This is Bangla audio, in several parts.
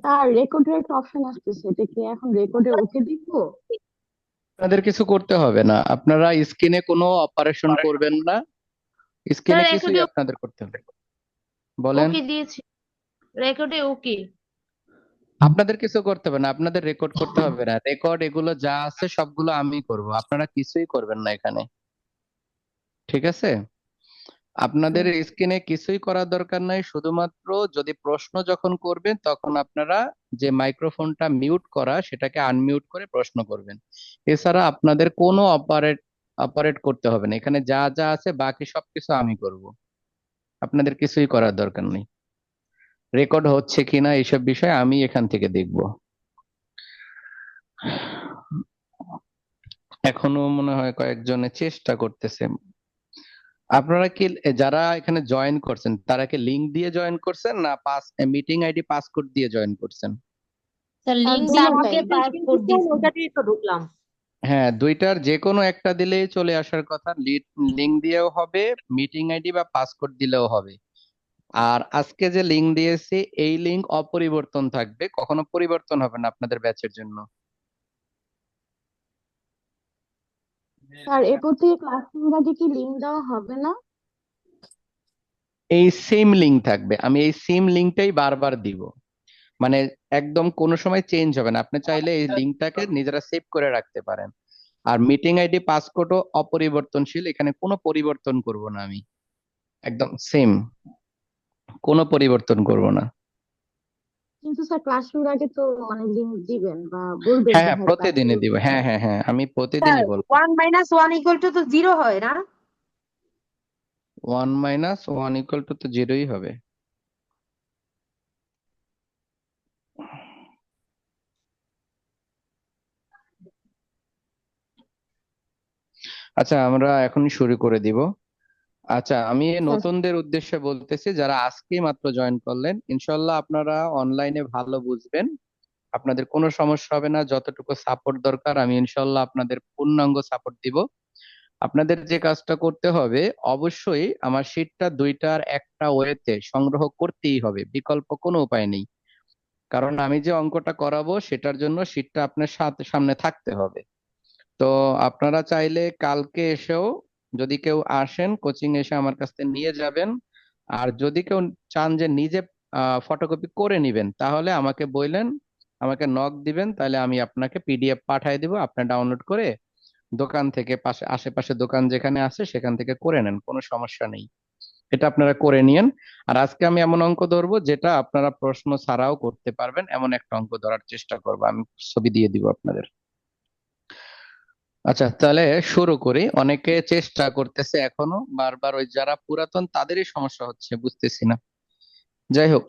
তার রেকর্ডের একটা অপশন আসতেছে, এটা কি এখন রেকর্ডে উঠে দিব? আপনাদের কিছু করতে হবে না, আপনারা স্ক্রিনে কোনো অপারেশন করবেন না। স্যার স্ক্রিনে কিছুই রেকর্ডে আপনাদের করতে হবে না। বলেন। ওকে দিয়েছি, রেকর্ডে ওকে। আপনাদের কিছু করতে হবে না, আপনাদের রেকর্ড করতে হবে না, রেকর্ড এগুলো যা আছে সবগুলো আমি করব, আপনারা কিছুই করবেন না এখানে। ঠিক আছে? আপনাদের স্ক্রিনে কিছুই করার দরকার নাই, শুধুমাত্র যদি প্রশ্ন যখন করবেন তখন আপনারা যে মাইক্রোফোনটা মিউট করা সেটাকে আনমিউট করে প্রশ্ন করবেন। এছাড়া আপনাদের কোনো অপারেট অপারেট করতে হবে না, এখানে যা যা আছে বাকি সবকিছু আমি করব। আপনাদের কিছুই করার দরকার নেই। রেকর্ড হচ্ছে কিনা এইসব বিষয় আমি এখান থেকে দেখব। এখনো মনে হয় কয়েকজনে চেষ্টা করতেছে। আপনারা কি যারা এখানে জয়েন করছেন তারা কি লিংক দিয়ে জয়েন করছেন না পাস মিটিং আইডি পাসকোড দিয়ে জয়েন করছেন? স্যার আর লিংক দিয়ে দুইটাই। আমাকে পাসপোর্ট দিয়েছেন। ওটাতেই তো ঢুকলাম। হ্যাঁ, দুইটার যে কোনো একটা দিলেই চলে আসার কথা। লিংক দিয়েও হবে, মিটিং আইডি বা পাসকোড দিলেও হবে। আর আজকে যে লিংক দিয়েছি এই লিংক অপরিবর্তন থাকবে, কখনো পরিবর্তন হবে না আপনাদের ব্যাচের জন্য। স্যার এরপর থেকে ক্লাসরুম বাদে কি লিংক দেওয়া হবে না? এই সেম লিংক থাকবে, আমি এই সেম লিংকটাই বারবার দিব। মানে একদম কোনো সময় চেঞ্জ হবে না, আপনি চাইলে এই লিংকটাকে নিজেরা সেভ করে রাখতে পারেন। আর মিটিং আইডি পাসকোডও অপরিবর্তনশীল, এখানে কোনো পরিবর্তন করব না আমি, একদম সেম, কোনো পরিবর্তন করব না। কিন্তু স্যার ক্লাসরুম আগে তো মানে লিংক দিবেন বা বলবেন হ্যাঁ যে হ্যাঁ, হ্যাঁ প্রতিদিনই ক্লাসরুম। দিব, হ্যাঁ হ্যাঁ হ্যাঁ, আমি স্যার প্রতিদিনই বলবো। 1 - 1 = তো 0 হয় না? 1 - 1 = তো জিরোই হবে। আচ্ছা, আমরা এখন শুরু করে দিব। আচ্ছা, আমি স্যার নতুনদের উদ্দেশ্যে বলতেছি যারা আজকেই মাত্র জয়েন করলেন, ইনশাল্লাহ আপনারা অনলাইনে ভালো বুঝবেন, আপনাদের কোনো সমস্যা হবে না। যতটুকু সাপোর্ট দরকার আমি ইনশাল্লাহ আপনাদের পূর্ণাঙ্গ সাপোর্ট দিব। আপনাদের যে কাজটা করতে হবে, অবশ্যই আমার শীটটা দুইটার একটা ওয়েতে সংগ্রহ করতেই হবে, বিকল্প কোনো উপায় নেই। কারণ আমি যে অঙ্কটা করাবো সেটার জন্য শীটটা আপনার সাথে সামনে থাকতে হবে। তো আপনারা চাইলে কালকে এসেও, যদি কেউ আসেন কোচিং এসে আমার কাছ থেকে নিয়ে যাবেন। আর যদি কেউ চান যে নিজে ফটোকপি করে নিবেন তাহলে আমাকে বললেন, আমাকে নক দিবেন, তাহলে আমি আপনাকে পিডিএফ পাঠিয়ে দিব, আপনি ডাউনলোড করে দোকান থেকে পাশে আশেপাশে দোকান যেখানে আছে সেখান থেকে করে নেন, কোনো সমস্যা নেই। এটা আপনারা করে নিয়েন। আর আজকে আমি এমন অঙ্ক ধরবো যেটা আপনারা প্রশ্ন ছাড়াও করতে পারবেন, এমন একটা অঙ্ক ধরার চেষ্টা করবো, আমি ছবি দিয়ে দিব আপনাদের। আচ্ছা, তাহলে শুরু করি। অনেকে চেষ্টা করতেছে এখনো বারবার, ওই যারা পুরাতন তাদেরই সমস্যা হচ্ছে, বুঝতেছি না। যাই হোক,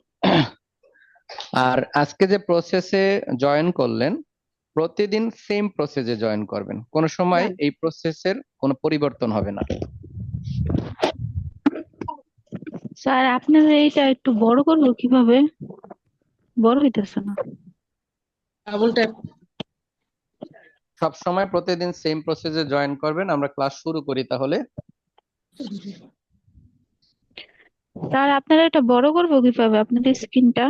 আর আজকে যে প্রসেসে জয়েন করলেন, প্রতিদিন সেম প্রসেসে জয়েন করবেন, কোনো সময় এই প্রসেসের কোনো পরিবর্তন হবে না। স্যার আপনার এইটা একটু বড় করবো কিভাবে? বড় হইতেছে না। Double tap. সব সময় প্রতিদিন সেম প্রসেসে জয়েন করবেন। আমরা ক্লাস শুরু করি তাহলে। স্যার আপনারা এটা বড় করবো কিভাবে আপনাদের স্ক্রিনটা?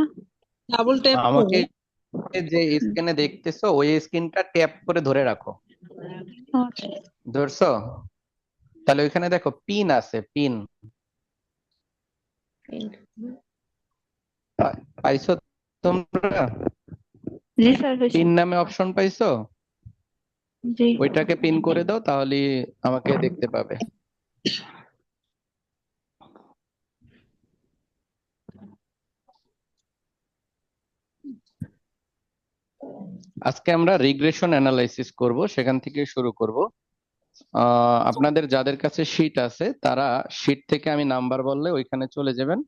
ডাবল ট্যাপ আমাকে করে। যে স্ক্রিনে দেখতেছো ওই স্ক্রিনটা ট্যাপ করে ধরে রাখো। আচ্ছা। ধরছো? তাহলে ওইখানে দেখো পিন আছে, পিন পাইছো তোমরা? জি স্যার হয়েছে। পিন নামে অপশন পাইছো? জি। ওইটাকে পিন করে দাও, তাহলে আমাকে দেখতে পাবে। আজকে আমরা রিগ্রেশন অ্যানালাইসিস করব, সেখান থেকে শুরু করব। আপনাদের যাদের কাছে শীট আছে তারা শীট থেকে আমি নাম্বার বললে ওইখানে চলে যাবেন।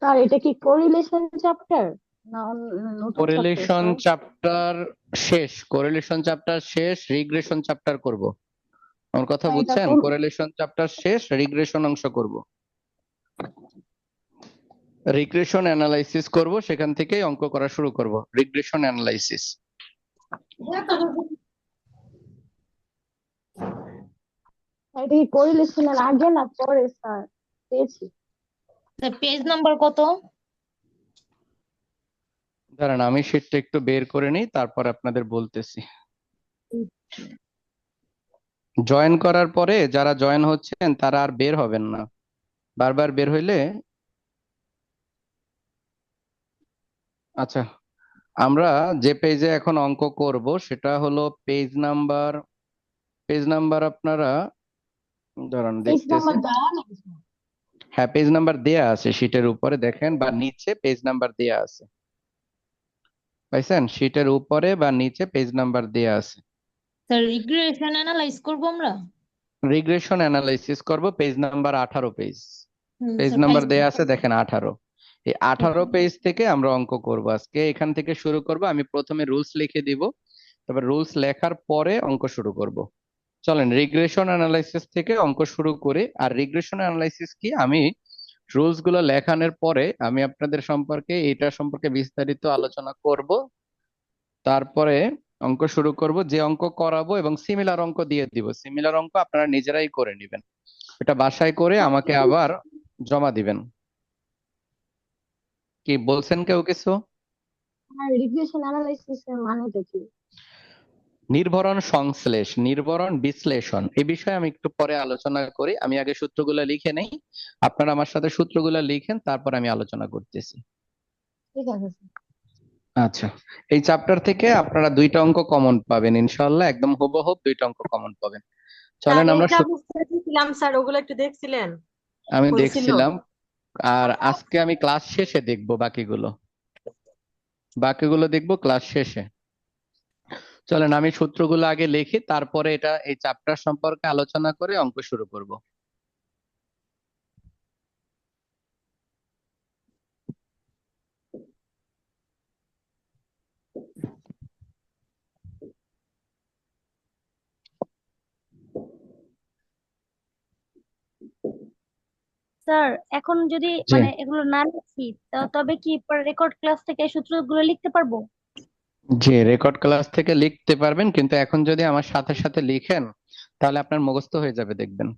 স্যার এটা কি কোরিলেশন চ্যাপ্টার না নতুন চ্যাপ্টার কোরিলেশন স্যার? চ্যাপ্টার শেষ, কোরিলেশন চ্যাপ্টার শেষ, রিগ্রেশন চ্যাপ্টার করব। আমার কথা স্যার এটা বুঝছেন? কোন? কোরিলেশন চ্যাপ্টার শেষ, রিগ্রেশন অংশ করব, রিগ্রেশন অ্যানালাইসিস করব, সেখান থেকেই অঙ্ক করা শুরু করব। Regression analysis. এটা কি করে লিখছিলেন আগে না পরে স্যার? পেয়েছি। স্যার পেজ নাম্বার কত? দাঁড়ান আমি শীটটা একটু বের করে নিই, তারপর আপনাদের বলতেছি। জয়েন করার পরে যারা জয়েন হচ্ছেন তারা আর বের হবেন না, বারবার বের হইলে। আচ্ছা, আমরা যে পেজে এখন অঙ্ক করব সেটা হলো পেজ নাম্বার আপনারা দাঁড়ান পেজ নাম্বার দেখতেছি। দেওয়া নেই স্যার। হ্যাঁ, পেজ নাম্বার দেয়া আছে শীটের উপরে, দেখেন, বা নিচে পেজ নাম্বার দেয়া আছে। পাইছেন? শীটের উপরে বা নিচে পেজ নাম্বার দেয়া আছে। স্যার রিগ্রেশন অ্যানালাইজ করব আমরা। রিগ্রেশন অ্যানালাইসিস করব, page number 18 page. Page sir number পাইছি। দেয়া আছে দেখেন 18। এই 18 পেজ থেকে আমরা অঙ্ক করব আজকে। এখান থেকে শুরু করব, আমি প্রথমে রুলস লিখে দিব, তারপর রুলস লেখার পরে অঙ্ক শুরু করব। চলেন রিগ্রেশন অ্যানালাইসিস থেকে অঙ্ক শুরু করি। আর রিগ্রেশন অ্যানালাইসিস কি, আমি রুলস গুলো লেখানোর পরে আমি আপনাদের সম্পর্কে এটা সম্পর্কে বিস্তারিত আলোচনা করব, তারপরে অঙ্ক শুরু করব। যে অঙ্ক করাবো এবং সিমিলার অঙ্ক দিয়ে দিব, সিমিলার অঙ্ক আপনারা নিজেরাই করে নেবেন, এটা বাসায় করে আমাকে আবার জমা দিবেন। কি বলছেন কেউ কিছু? আর রিগ্রেশন অ্যানালাইসিস এর মানেটা কি? নির্ভরণ সংশ্লেষ, নির্ভরণ বিশ্লেষণ, এই বিষয়ে আমি একটু পরে আলোচনা করি। আমি আগে সূত্রগুলো লিখে নেই, আপনারা আমার সাথে সূত্রগুলো লিখেন, তারপর আমি আলোচনা করতেছি। ঠিক আছে স্যার। আচ্ছা, এই চ্যাপ্টার থেকে আপনারা দুইটা অঙ্ক কমন পাবেন ইনশাআল্লাহ, একদম হুবহু দুইটা অঙ্ক কমন পাবেন। স্যার চলেন আমরা এইটা বুঝতে পেরেছিলাম স্যার, ওগুলো একটু দেখছিলেন? আমি হয়েছিল? দেখছিলাম, আর আজকে আমি ক্লাস শেষে দেখবো বাকিগুলো, বাকিগুলো দেখবো ক্লাস শেষে। চলেন আমি সূত্রগুলো আগে লিখি, তারপরে এই চ্যাপ্টার সম্পর্কে আলোচনা করে অঙ্ক শুরু করব। স্যার এখন যদি জি মানে এগুলো না লিখি তবে কি রেকর্ড ক্লাস থেকে এই সূত্রগুলো লিখতে পারবো? জি, রেকর্ড ক্লাস থেকে লিখতে পারবেন, কিন্তু এখন যদি আমার সাথে সাথে লিখেন তাহলে আপনার মুখস্থ হয়ে যাবে দেখবেন।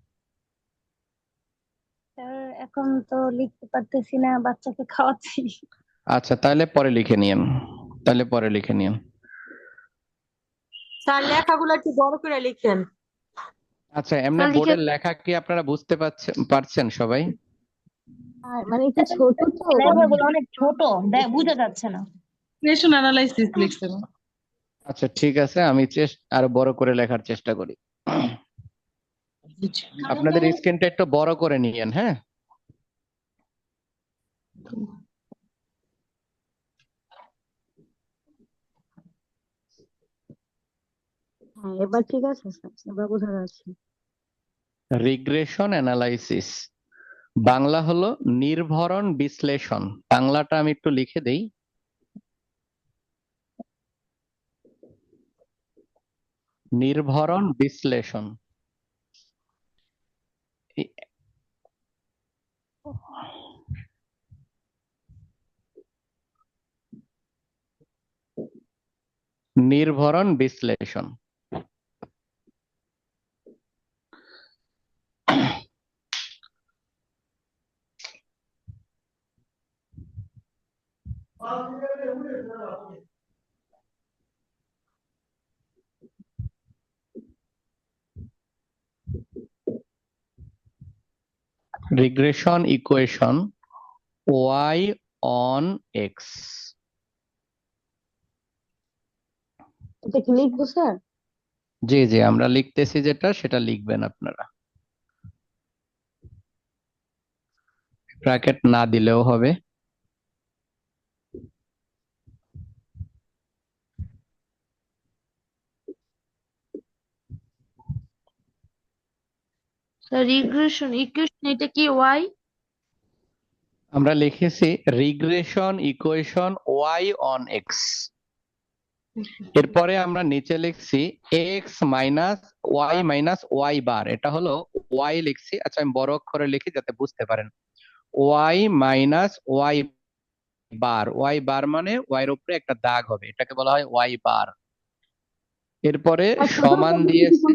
স্যার এখন তো লিখতে পারতেছি না, বাচ্চাকে খাওয়াচ্ছি। আচ্ছা, তাহলে পরে লিখে নিয়েন, তাহলে পরে লিখে নিয়েন। স্যার লেখাগুলো একটু বড় করে লিখেন। আচ্ছা, এমনি স্যার লিখে বোর্ডের লেখা কি আপনারা বুঝতে পারছেন সবাই? আর মানে একটু ছোট তো লেখাগুলো অনেক ছোট, বোঝা যাচ্ছে না। রিগ্রেশন অ্যানালাইসিস লিখছেন? আচ্ছা ঠিক আছে, আমি আরো বড় করে লেখার চেষ্টা করি। আপনাদের স্ক্রিনটা একটু বড় করে নিয়েন, হ্যাঁ। হ্যাঁ, এবার ঠিক আছে স্যার, এবার বোঝা যাচ্ছে। রিগ্রেশন অ্যানালাইসিস বাংলা হলো নির্ভরণ বিশ্লেষণ। বাংলাটা আমি একটু লিখে দেই। নির্ভরণ বিশ্লেষণ। এই- নির্ভরণ বিশ্লেষণ। Regression equation y on x। এটা কি লিখবো স্যার? জি জি, আমরা লিখতেছি যেটা সেটা লিখবেন আপনারা, ব্র্যাকেট না দিলেও হবে। স্যার রিগ্রেশন ইকুয়েশন এটা কি ওয়াই? আমরা লিখেছি regression equation y on x। এরপরে আমরা নিচে লিখছি x - y বার, এটা হলো y লিখছি। আচ্ছা আমি বড় অক্ষরে লিখি যাতে বুঝতে পারেন। y - y বার, y বার মানে y এর উপরে একটা দাগ হবে, এটাকে বলা হয় y বার। এরপরে আর ছোট সমান করে লিখে দিয়েছে।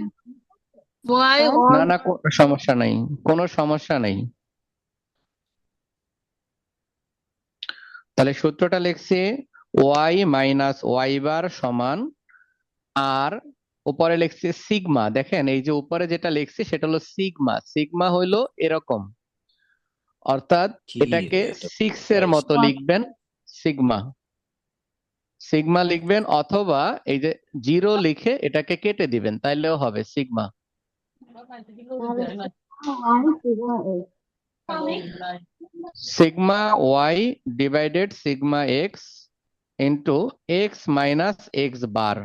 ওয়াই স্যার অন না না, কোনো সমস্যা নাই, কোনো সমস্যা নেই। তাহলে সূত্রটা লিখছি ওয়াই মাইনাস ওয়াই বার সমান, আর উপরে লিখছি সিগমা। দেখেন এই যে উপরে যেটা লিখছি সেটা হলো সিগমা। সিগমা হইলো এরকম, অর্থাৎ কি এটাকে রে, এটা সিক্স এর প্রাইস মতো লিখবেন। সিগমা সিগমা লিখবেন, অথবা এই যে জিরো লিখে এটাকে কেটে দিবেন, তাইলেও হবে সিগমা। তাহলে Y sigma X. Sigma Y divided sigma X into X minus X bar.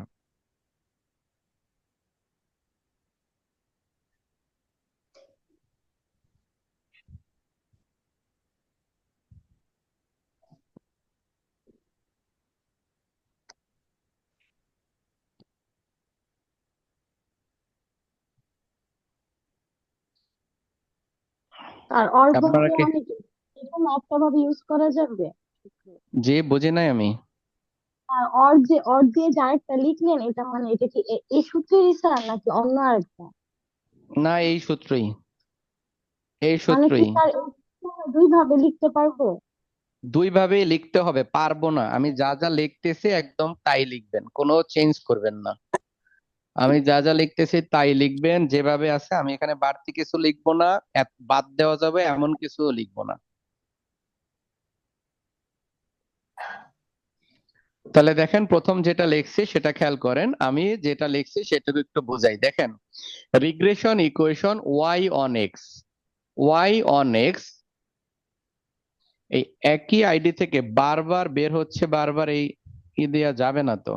আর অর আপনারা ভাবে কি, আমি এটা একটা ভাবে ইউজ করা যাবে? জি বুঝি নাই আমি। আর অর দিয়ে যে আরেকটা লিখলেন, এটা মানে এটা কি এই সূত্রেরই স্যার নাকি অন্য আরেকটা? না, এই সূত্রই, এই মানে কি সূত্রই। স্যার দুই ভাবে লিখতে পারবো? দুই ভাবেই লিখতে হবে, পারবো না। আমি যা যা লিখতেছি একদম তাই লিখবেন, কোনো চেঞ্জ করবেন না। আমি যা যা লিখতেছি তাই লিখবেন যেভাবে আছে। আমি এখানে বাড়তি কিছু লিখবো না, বাদ দেওয়া যাবে এমন কিছু লিখবো না। তাহলে দেখেন প্রথম যেটা লিখছি সেটা খেয়াল করেন। আমি যেটা লিখছি সেটা একটু বোঝাই। দেখেন regression equation Y on X, Y on X এই একই আইডি থেকে বারবার বের হচ্ছে, বারবার এই ই দেওয়া যাবে না তো।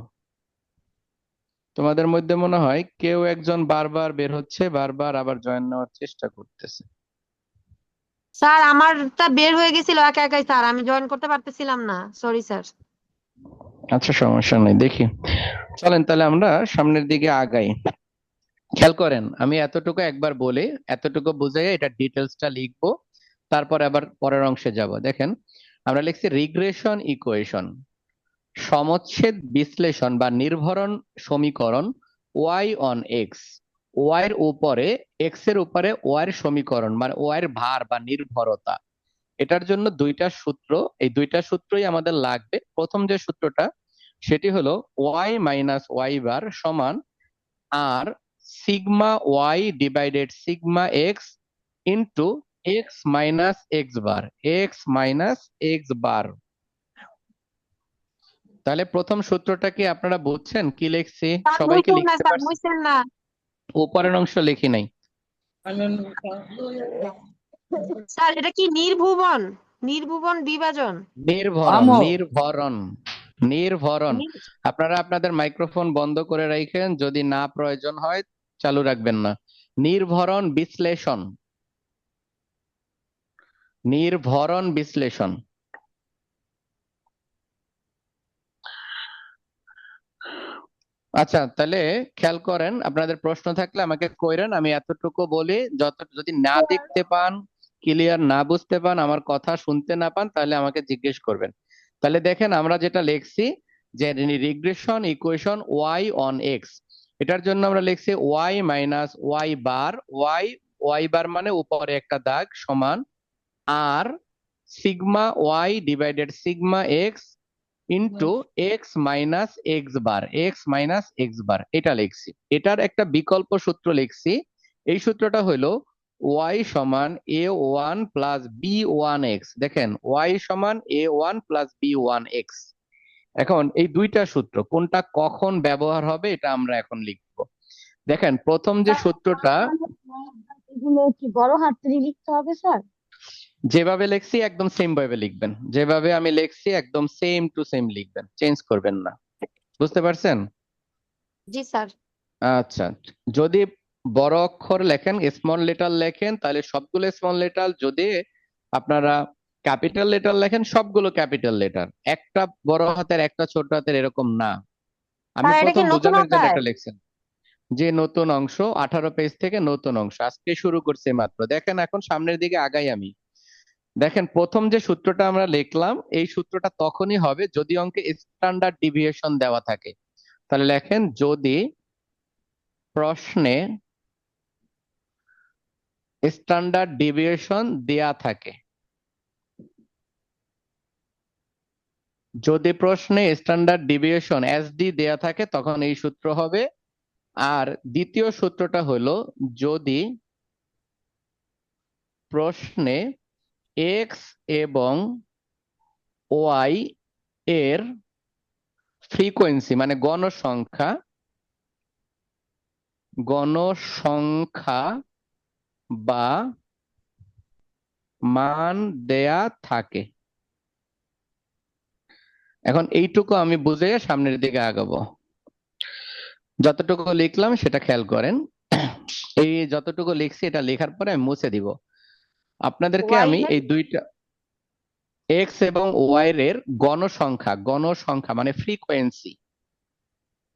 তোমাদের মধ্যে মনে হয় কেউ একজন বারবার বের হচ্ছে, বারবার আবার জয়েন নেওয়ার চেষ্টা করতেছে। স্যার আমারটা বের হয়ে গেছিল একা একাই স্যার, আমি জয়েন করতে পারতেছিলাম না, সরি স্যার। আচ্ছা সমস্যা নেই, দেখি। চলেন তাহলে আমরা সামনের দিকে আগাই। খেয়াল করেন আমি এতটুকু একবার বলে এতটুকু বুঝাই এটা ডিটেলসটা লিখবো, তারপর আবার পরের অংশে যাব। দেখেন আমরা লিখছি রিগ্রেশন ইকুয়েশন, সমচ্ছেদ বিশ্লেষণ বা নির্ভরণ সমীকরণ ওয়াই অন এক্স, ওয়াই এর উপরে এক্স এর উপরে ওয়াই এর সমীকরণ, মানে ওয়াই এর ভার বা নির্ভরতা। এটার জন্য দুইটা সূত্র, এই দুইটা সূত্রই আমাদের লাগবে। প্রথম যে সূত্রটা সেটি হলো ওয়াই মাইনাস ওয়াই বার সমান r sigma Y divided sigma X into X minus X bar, X minus X bar. তাহলে প্রথম সূত্রটা কি আপনারা বুঝছেন কি লিখছি? স্যার সবাইকে মুইছেন না লিখতে স্যার, পারছি? মুইছেন না। উপরের অংশ লিখি নাই। স্যার এটা কি নির্ভুবন, নির্ভুবন বিভাজন? নির্ভরণ, নির্ভরণ, নির্ভরণ। আপনারা আপনাদের মাইক্রোফোন বন্ধ করে রাখেন, যদি না প্রয়োজন হয় চালু রাখবেন না। নির্ভরণ বিশ্লেষণ, নির্ভরণ বিশ্লেষণ। আচ্ছা তাহলে খেয়াল করেন, আপনাদের প্রশ্ন থাকলে আমাকে কইরেন, আমি এতটুকু বলি। যদি না দেখতে পান, ক্লিয়ার না বুঝতে পান, আমার কথা শুনতে না পান, তাহলে আমাকে জিজ্ঞেস করবেন। তাহলে দেখেন আমরা যেটা লিখছি যে regression equation Y on X, এটার জন্য আমরা লিখছি Y minus Y bar, Y Y bar মানে উপরে একটা দাগ সমান r sigma Y divided sigma X into X minus X bar, X minus X bar, এটা লিখছি। এটার একটা বিকল্প সূত্র লিখছি। এই সূত্রটা হলো ওয়াই সমান A one plus B one X. দেখেন ওয়াই সমান A one plus B one X. এখন এই দুইটা সূত্র কোনটা কখন ব্যবহার হবে এটা আমরা এখন লিখবো। দেখেন প্রথম যে সূত্রটা এগুলো কি বড় হাতেরই লিখতে হবে স্যার? যেভাবে লিখছি একদম সেম ভাবে লিখবেন, যেভাবে আমি লিখছি একদম সেম টু সেম লিখবেন, চেঞ্জ করবেন না। বুঝতে পারছেন? জি স্যার। আচ্ছা, যদি বড় অক্ষর লেখেন, স্মল লেটার লেখেন, তাহলে সবগুলো স্মল লেটার। যদি আপনারা ক্যাপিটাল লেটার লেখেন সবগুলো ক্যাপিটাল লেটার, একটা বড় হাতের একটা ছোট হাতের এরকম না। আমি স্যার এটা কি প্রথম নতুন বোঝানোর জন্য অধ্যায়? একটা লিখছেন যে নতুন অংশ 18 পেজ থেকে নতুন অংশ আজকে শুরু করছে মাত্র। দেখেন এখন সামনের দিকে আগাই আমি। দেখেন প্রথম যে সূত্রটা আমরা লিখলাম এই সূত্রটা তখনই হবে যদি অঙ্কে স্ট্যান্ডার্ড ডিভিয়েশন দেওয়া থাকে। তাহলে লেখেন যদি প্রশ্নে স্ট্যান্ডার্ড ডেভিয়েশন দেয়া থাকে। যদি প্রশ্নে স্ট্যান্ডার্ড ডেভিয়েশন এসডি দেয়া থাকে তখন এই সূত্র হবে। আর দ্বিতীয় সূত্রটা হলো যদি প্রশ্নে এক্স এবং ওয়াই এর ফ্রিকোয়েন্সি মানে গণসংখ্যা বা মান দেয়া থাকে। এখন এইটুকু আমি বুঝে সামনের দিকে আগাবো। যতটুকু লিখলাম সেটা খেয়াল করেন। এই যতটুকু লিখছি এটা লেখার পরে আমি মুছে দিব। আপনাদেরকে ওয়াই আমি এর এই দুইটা এক্স এবং ওয়াই এর গণসংখ্যা মানে ফ্রিকোয়েন্সি,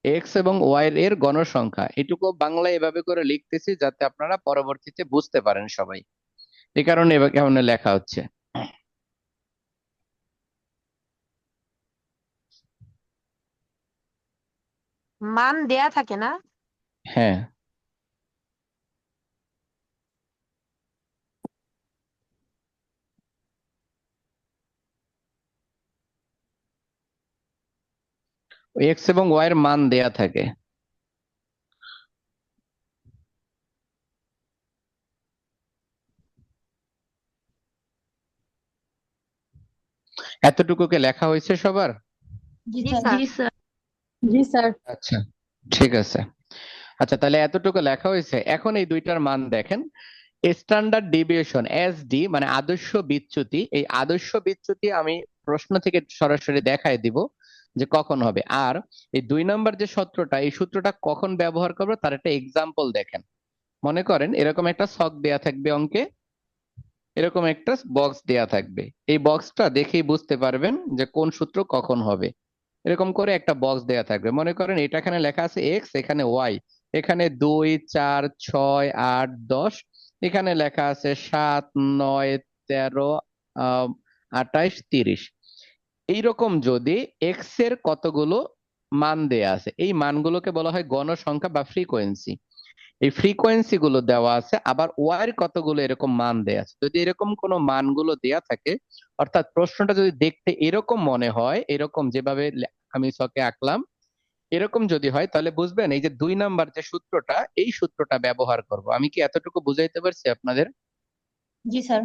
এক্স এবং ওয়াই এর গণসংখ্যা এটুকু বাংলায় এভাবে করে লিখতেছি যাতে আপনারা পরবর্তীতে বুঝতে পারেন সবাই। এই কারণে এভাবে কেমন লেখা হচ্ছে। মান দেয়া থাকে না? হ্যাঁ, এক্স এবং ওয়াই এর মান দেয়া থাকে। এতটুকুকে লেখা হয়েছে সবার? জি জি স্যার। স্যার। জি স্যার। জি স্যার। আচ্ছা, ঠিক আছে। আচ্ছা, তাহলে এতটুকু লেখা হয়েছে। এখন এই দুইটার মান দেখেন। স্ট্যান্ডার্ড ডেভিয়েশন এসডি মানে আদর্শ বিচ্যুতি, এই আদর্শ বিচ্যুতি আমি প্রশ্ন থেকে সরাসরি দেখায় দিব যে কখন হবে। আর এই 2 নাম্বার যে সূত্রটা, এই সূত্রটা কখন ব্যবহার করবো তার একটা এক্সাম্পল দেখেন। মনে করেন এরকম একটা ছক দেয়া থাকবে অঙ্কে, এরকম একটা বক্স দেয়া থাকবে। এই বক্সটা দেখেই বুঝতে পারবেন যে কোন সূত্র কখন হবে। এরকম করে একটা বক্স দেয়া থাকবে। মনে করেন এটা এখানে লেখা আছে এক্স, এখানে ওয়াই, এখানে 2 4 6 8 10, এখানে লেখা আছে 7 9 13 28 30। এইরকম যদি এক্স এর কতগুলো মান দেয়া আছে, এই মানগুলোকে বলা হয় গণসংখ্যা বা ফ্রিকোয়েন্সি। এই ফ্রিকোয়েন্সি গুলো দেওয়া আছে, আবার ওয়াই এর কতগুলো এরকম মান দেয়া আছে। যদি এরকম কোনো মানগুলো দেয়া থাকে, অর্থাৎ প্রশ্নটা যদি দেখতে এরকম মনে হয়, এরকম যেভাবে আমি ছকে আঁকলাম এরকম যদি হয়, তাহলে বুঝবেন এই যে 2 নাম্বার যে সূত্রটা, এই সূত্রটা ব্যবহার করব। আমি কি এতটুকু বুঝাইতে পারছি আপনাদের? জি স্যার।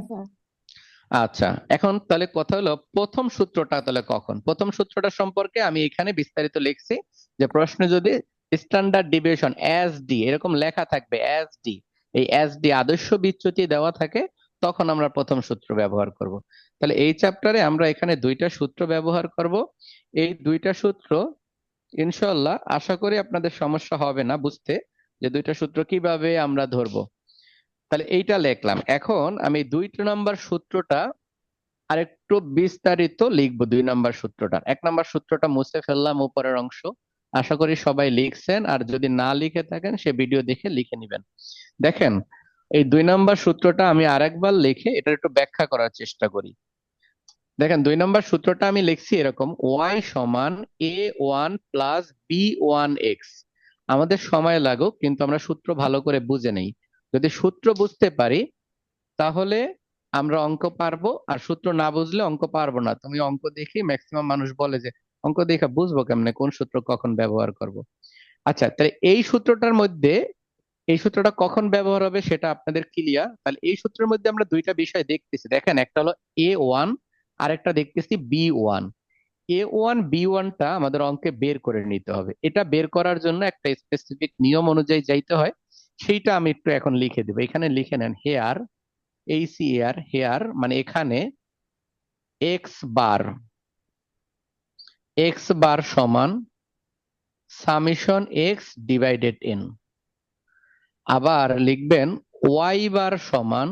আচ্ছা, এখন তাহলে কথা হলো প্রথম সূত্রটা তাহলে কখন। প্রথম সূত্রটা সম্পর্কে আমি এখানে বিস্তারিত লিখছি যে প্রশ্নে যদি স্ট্যান্ডার্ড ডিভিয়েশন এসডি এরকম লেখা থাকবে, এসডি, এই এসডি আদর্শ বিচ্যুতি দেওয়া থাকে, তখন আমরা প্রথম সূত্র ব্যবহার করব। তাহলে এই চ্যাপ্টারে আমরা এখানে দুইটা সূত্র ব্যবহার করব। এই দুইটা সূত্র ইনশাআল্লাহ আশা করি আপনাদের সমস্যা হবে না বুঝতে, যে দুইটা সূত্র কিভাবে আমরা ধরবো। তাহলে এইটা লিখলাম। এখন আমি 2 নম্বর সূত্রটা আরেকটু বিস্তারিত লিখবো। 2 নাম্বার সূত্রটা, 1 নাম্বার সূত্রটা মুছে ফেললাম উপরের অংশ। আশা করি সবাই লিখছেন, আর যদি না লিখে থাকেন সে ভিডিও দেখে লিখে নিবেন। দেখেন এই 2 নাম্বার সূত্রটা আমি আরেকবার লিখে এটা একটু ব্যাখ্যা করার চেষ্টা করি। দেখেন 2 নাম্বার সূত্রটা আমি লিখছি এরকম, y সমান a1 প্লাস b1x। আমাদের সময় লাগুক কিন্তু আমরা সূত্র ভালো করে বুঝে নেই। যদি সূত্র বুঝতে পারি তাহলে আমরা অঙ্ক পারবো, আর সূত্র না বুঝলে অঙ্ক পারবো না। তুমি অঙ্ক দেখি ম্যাক্সিমাম মানুষ বলে যে অঙ্ক দেখে বুঝবো কেমনে কোন সূত্র কখন ব্যবহার করব। আচ্ছা, তাহলে এই সূত্রটার মধ্যে এই সূত্রটা কখন ব্যবহার হবে সেটা আপনাদের ক্লিয়ার। তাহলে এই সূত্রের মধ্যে আমরা দুইটা বিষয় দেখতেছি। দেখেন একটা হলো a1, আর একটা দেখতেছি b1। a1 b1টা আমাদের অঙ্কে বের করে নিতে হবে। এটা বের করার জন্য একটা স্পেসিফিক নিয়ম অনুযায়ী যাইতে হয়, সেইটা আমি একটু এখন লিখে দেবো। এখানে লিখে নেন হেয়ার, এইচইআর হেয়ার মানে এখানে এক্স বার সমান সামেশন এক্স ডিভাইডেড এন। আবার লিখবেন ওয়াই বার সমান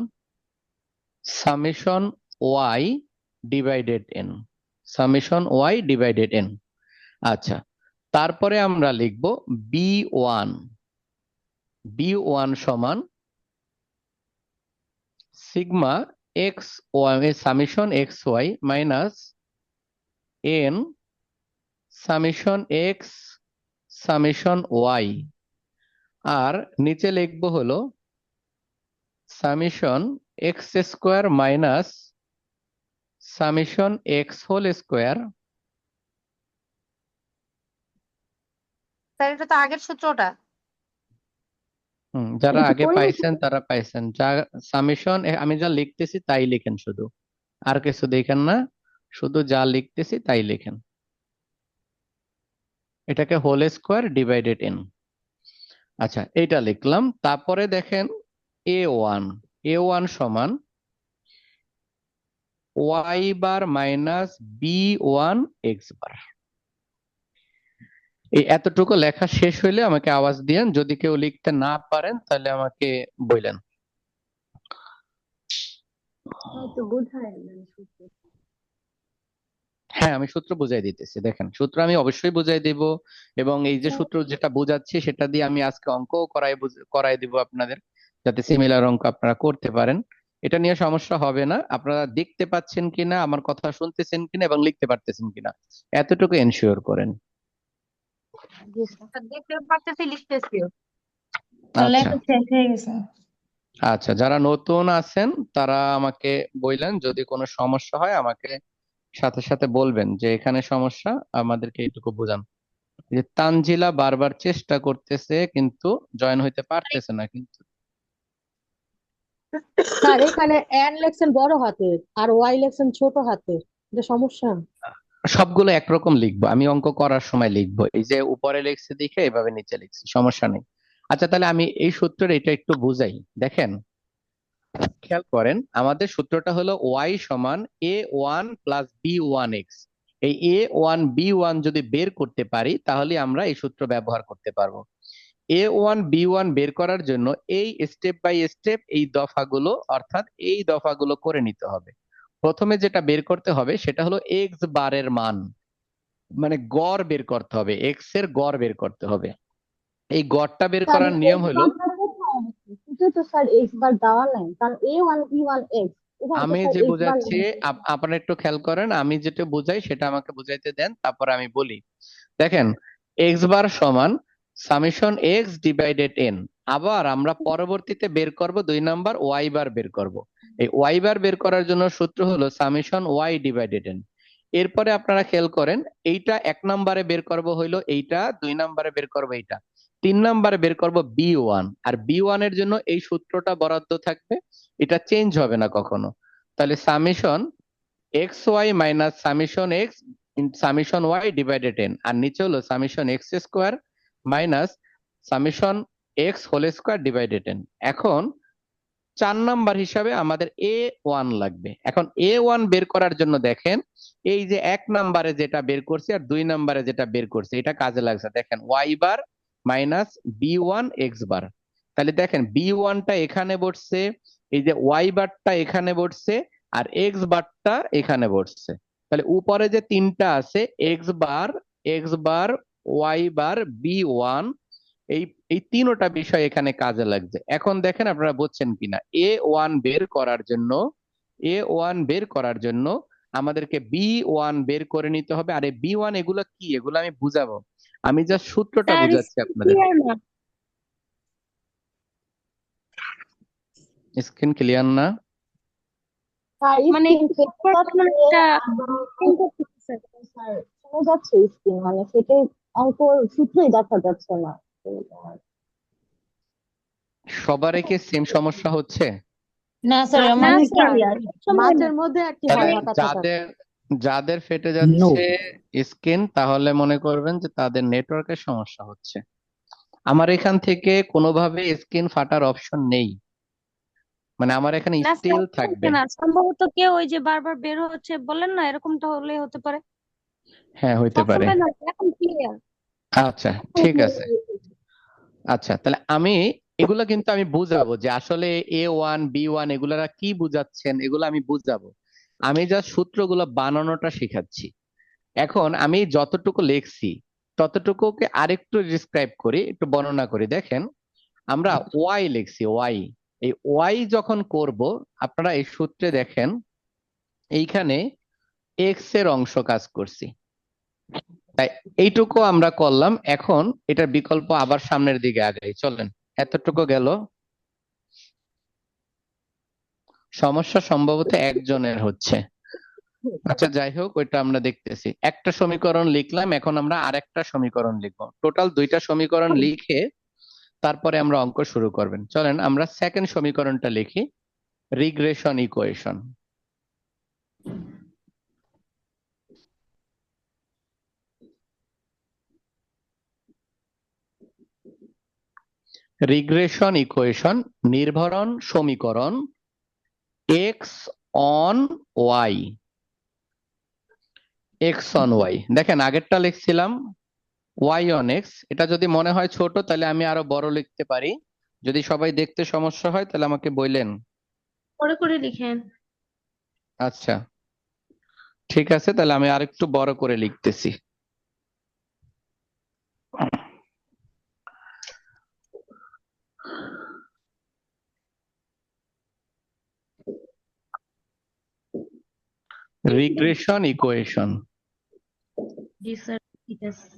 summation Y divided N, summation Y divided N. আচ্ছা, তারপরে আমরা লিখব বি ওয়ান, বি1 সমান sigma X Y summation X Y minus N summation X summation Y. আর নিচে লিখবো হলো summation X square minus summation X whole square. Sir এটা তো আগের সূত্রটা। যারা এটা আগে করে পাইছেন তারা পাইছেন। যা সামেশন আমি যা লিখতেছি তাই লিখেন, শুধু আর কিছু দেখেন না, শুধু যা লিখতেছি তাই লিখেন। এটাকে হোল স্কোয়ার ডিভাইডেড এন। আচ্ছা, এটা লিখলাম। তারপরে দেখেন a1 সমান y bar minus b1 x bar. এই এতটুকু লেখা শেষ হইলে আমাকে আওয়াজ দিয়েন, যদি কেউ লিখতে না পারেন তাহলে আমাকে বললেন। হয়তো বোঝায় না সূত্র। হ্যাঁ, আমি সূত্র বুঝাই দিতেছি। দেখেন, সূত্র আমি অবশ্যই বুঝাই দিব, এবং এই যে সূত্র যেটা বুঝাচ্ছি সেটা দিয়ে আমি আজকে অঙ্কও করাই দিব আপনাদের, যাতে সিমিলার অঙ্ক আপনারা করতে পারেন। এটা নিয়ে সমস্যা হবে না। আপনারা দেখতে পাচ্ছেন কিনা, আমার কথা শুনতেছেন কিনা এবং লিখতে পারতেছেন কিনা, এতটুকু এনশিওর করেন। জি স্যার। স্যার দেখতে পারতেছি, লিখতেছিও। তাহলে আচ্ছা একটা শেষ হয়ে গেছে। আচ্ছা, যারা নতুন আছেন তারা আমাকে বললেন, যদি কোনো সমস্যা হয় আমাকে সাথে সাথে বলবেন যে এখানে সমস্যা, আমাদেরকে এইটুকু বোঝান। এই যে তানজিলা বারবার চেষ্টা করতেছে কিন্তু জয়েন হইতে পারতেছে না কিন্তু। স্যার এখানে এন লেখছেন বড় হাতের আর ওয়াই লেখছেন ছোট হাতের, এটা সমস্যা? সবগুলো একরকম লিখবো, আমি অঙ্ক করার সময় লিখবো। এই যে উপরে লিখছি দেখে এভাবে নিচে লিখছি, সমস্যা নেই। আচ্ছা, তাহলে আমি এই সূত্রের এটা একটু বুঝাই। দেখেন, খেয়াল করেন, আমাদের সূত্রটা হলো ওয়াই সমান a1 প্লাস b1 এক্স। এই a1 b1 যদি বের করতে পারি তাহলে আমরা এই সূত্র ব্যবহার করতে পারবো। a1 b1 বের করার জন্য এই স্টেপ বাই স্টেপ এই দফাগুলো, অর্থাৎ এই দফাগুলো করে নিতে হবে। প্রথমে যেটা বের করতে হবে সেটা হলো এক্স বারের মান, মানে গড় বের করতে হবে, এক্স এর গড় বের করতে হবে। এই গড়টা বের স্যার করার নিয়ম এক্স হলো, বারটা কোথায় আছে? কিন্তু তো স্যার এক্স বার দেওয়া নাই, কারণ a1 b1 এক্স, এখানে তো আমি স্যার যে এক্স বার বুঝাচ্ছি নেই। আপনারা একটু খেয়াল করেন, আমি যেটা বুঝাই সেটা আমাকে বুঝাইতে দেন, তারপর আমি বলি। দেখেন, এক্স বার সমান সামেশন এক্স ডিভাইডেড এন। আবার আমরা পরবর্তীতে বের করব 2 নাম্বার ওয়াই বার বের করব। এই ওয়াই বার বের করার জন্য সূত্র হলো সামেশন ওয়াই ডিভাইডেড এন। এরপরে আপনারা খেয়াল করেন, এইটা 1 নাম্বারে বের করব হইলো এইটা, 2 নাম্বারে বের করব এইটা, 3 নাম্বারে বের করব b1, আর b1 এর জন্য এই সূত্রটা বরাদ্দ থাকবে, এটা চেঞ্জ হবে না কখনো। তাহলে summation X Y minus summation X summation Y divided N, আর নিচে হলো summation X square minus summation X whole square divided N. এখন 4 নাম্বার হিসাবে আমাদের a1 লাগবে। এখন a1 বের করার জন্য দেখেন, এই যে 1 নাম্বারে যেটা বের করছি আর 2 নাম্বারে যেটা বের করছি এটা কাজে লাগছে। দেখেন, y bar minus b1 x bar. তাহলে দেখেন, b1টা এখানে বসছে, এই যে ওয়াই বারটা এখানে বসছে, আর এক্স বারটা এখানে বসছে। তাহলে উপরে যে 3টা আছে, x bar y bar b1, এই এই তিনটা বিষয় এখানে কাজে লাগছে। এখন দেখেন আপনারা বুঝছেন কিনা, এ ওয়ান বের করার জন্য আমাদেরকে বি1 বের করে নিতে হবে। আর এই বি1 এগুলো কি, এগুলো আমি বুঝাবো, আমি জাস্ট সূত্রটা স্যার বুঝাচ্ছি আপনাদের। ক্লিয়ার না। স্ক্রিন ক্লিয়ার না? স্যার মানে স্ক্রিন একটু কেটে পরপর যাচ্ছে, একটা আবার screen করতেছে। স্যার চলে যাচ্ছে স্ক্রিন, মানে সেটাই, অঙ্ক সূত্রই দেখা যাচ্ছে না। সবারই কি সেম সমস্যা হচ্ছে? না স্যার না আমার স্যার, ক্লিয়ার। সময় না। মাঝের মধ্যে একটি তাহলে হয় হঠাৎ হঠাৎ। যাদের যাদের ফেটে যাচ্ছে স্ক্রিন, তাহলে মনে করবেন যে তাদের নেটওয়ার্কের সমস্যা হচ্ছে। আমার এখান থেকে কোনোভাবে স্ক্রিন ফাটার অপশন নেই, মানে আমার এখানে না স্যার স্টিল থাকবে। হচ্ছে না, সম্ভবত কেউ ওই যে বারবার বের হচ্ছে বললেন না, এরকমটা হলে হতে পারে। হ্যাঁ, হইতে পারে। সবসময় না, এখন ক্লিয়ার। আচ্ছা, ঠিক আছে। আচ্ছা, তাহলে আমি এগুলা কিন্তু আমি বুঝাবো যে আসলে a1 b1 এগুলা কি বুঝাচ্ছেন, এগুলো আমি বুঝাবো। আমি যা সূত্রগুলো বানানোটা শিখাচ্ছি। এখন আমি যতটুকু লিখছি ততটুকুকে আরেকটু ডিসক্রাইব করি, একটু বর্ণনা করি। দেখেন, আমরা ওয়াই লিখছি, ওয়াই। এই ওয়াই যখন করব, আপনারা এই সূত্রে দেখেন এইখানে এক্স এর অংশ কাজ করছি, তাই এইটুকু আমরা করলাম। এখন এটার বিকল্প আবার সামনের দিকে আগাই, চলেন। এতটুকু গেল। সমস্যা সম্ভবত একজনের হচ্ছে। আচ্ছা যাই হোক, ওইটা আমরা দেখতেছি। একটা সমীকরণ লিখলাম, এখন আমরা আরেকটা সমীকরণ লিখবো। টোটাল দুইটা সমীকরণ লিখে তারপরে আমরা অঙ্ক শুরু করবেন। চলেন আমরা সেকেন্ড সমীকরণটা লিখি, রিগ্রেশন ইকুয়েশন। রিগ্রেশন ইকুয়েশন, নির্ভরণ সমীকরণ X on Y. X on Y, দেখেন আগেরটা লিখছিলাম ওয়াই অন এক্স। এটা যদি মনে হয় ছোট তাহলে আমি আরো বড় লিখতে পারি। যদি সবাই দেখতে সমস্যা হয় তাহলে আমাকে বললেন। বড় করে লিখেন। আচ্ছা ঠিক আছে, তাহলে আমি আরেকটু বড় করে লিখতেছি। রিগ্রেশন ইকুয়েশন জি স্যার, ঠিক আছে।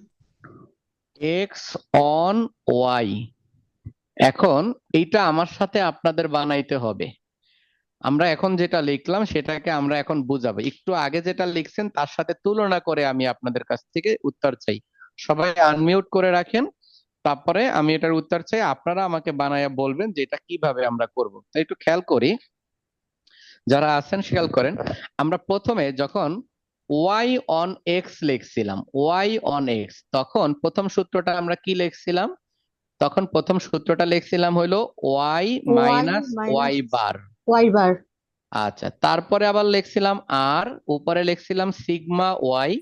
X on Y. এখন এইটা আমার সাথে আপনাদের বানাইতে হবে। আমরা এখন যেটা লিখলাম সেটাকে আমরা এখন বুঝাবো। একটু আগে যেটা লিখছেন তার সাথে তুলনা করে আমি আপনাদের কাছ থেকে উত্তর চাই। সবাই আনমিউট করে রাখেন, তারপরে আমি এটার উত্তর চাই, আপনারা আমাকে বানায়া বলবেন যে এটা কিভাবে আমরা করব। তাই একটু খেয়াল করি, যারা আছেন খেয়াল করেন। আমরা প্রথমে যখন ওয়াই অন এক্স লিখছিলাম, ওয়াই অন এক্স, তখন প্রথম সূত্রটা আমরা কি লিখছিলাম? তখন প্রথম সূত্রটা লিখছিলাম হলো Y minus Y bar. Y bar. আচ্ছা, তারপরে আবার লিখছিলাম আর, উপরে লিখছিলাম সিগমা ওয়াই,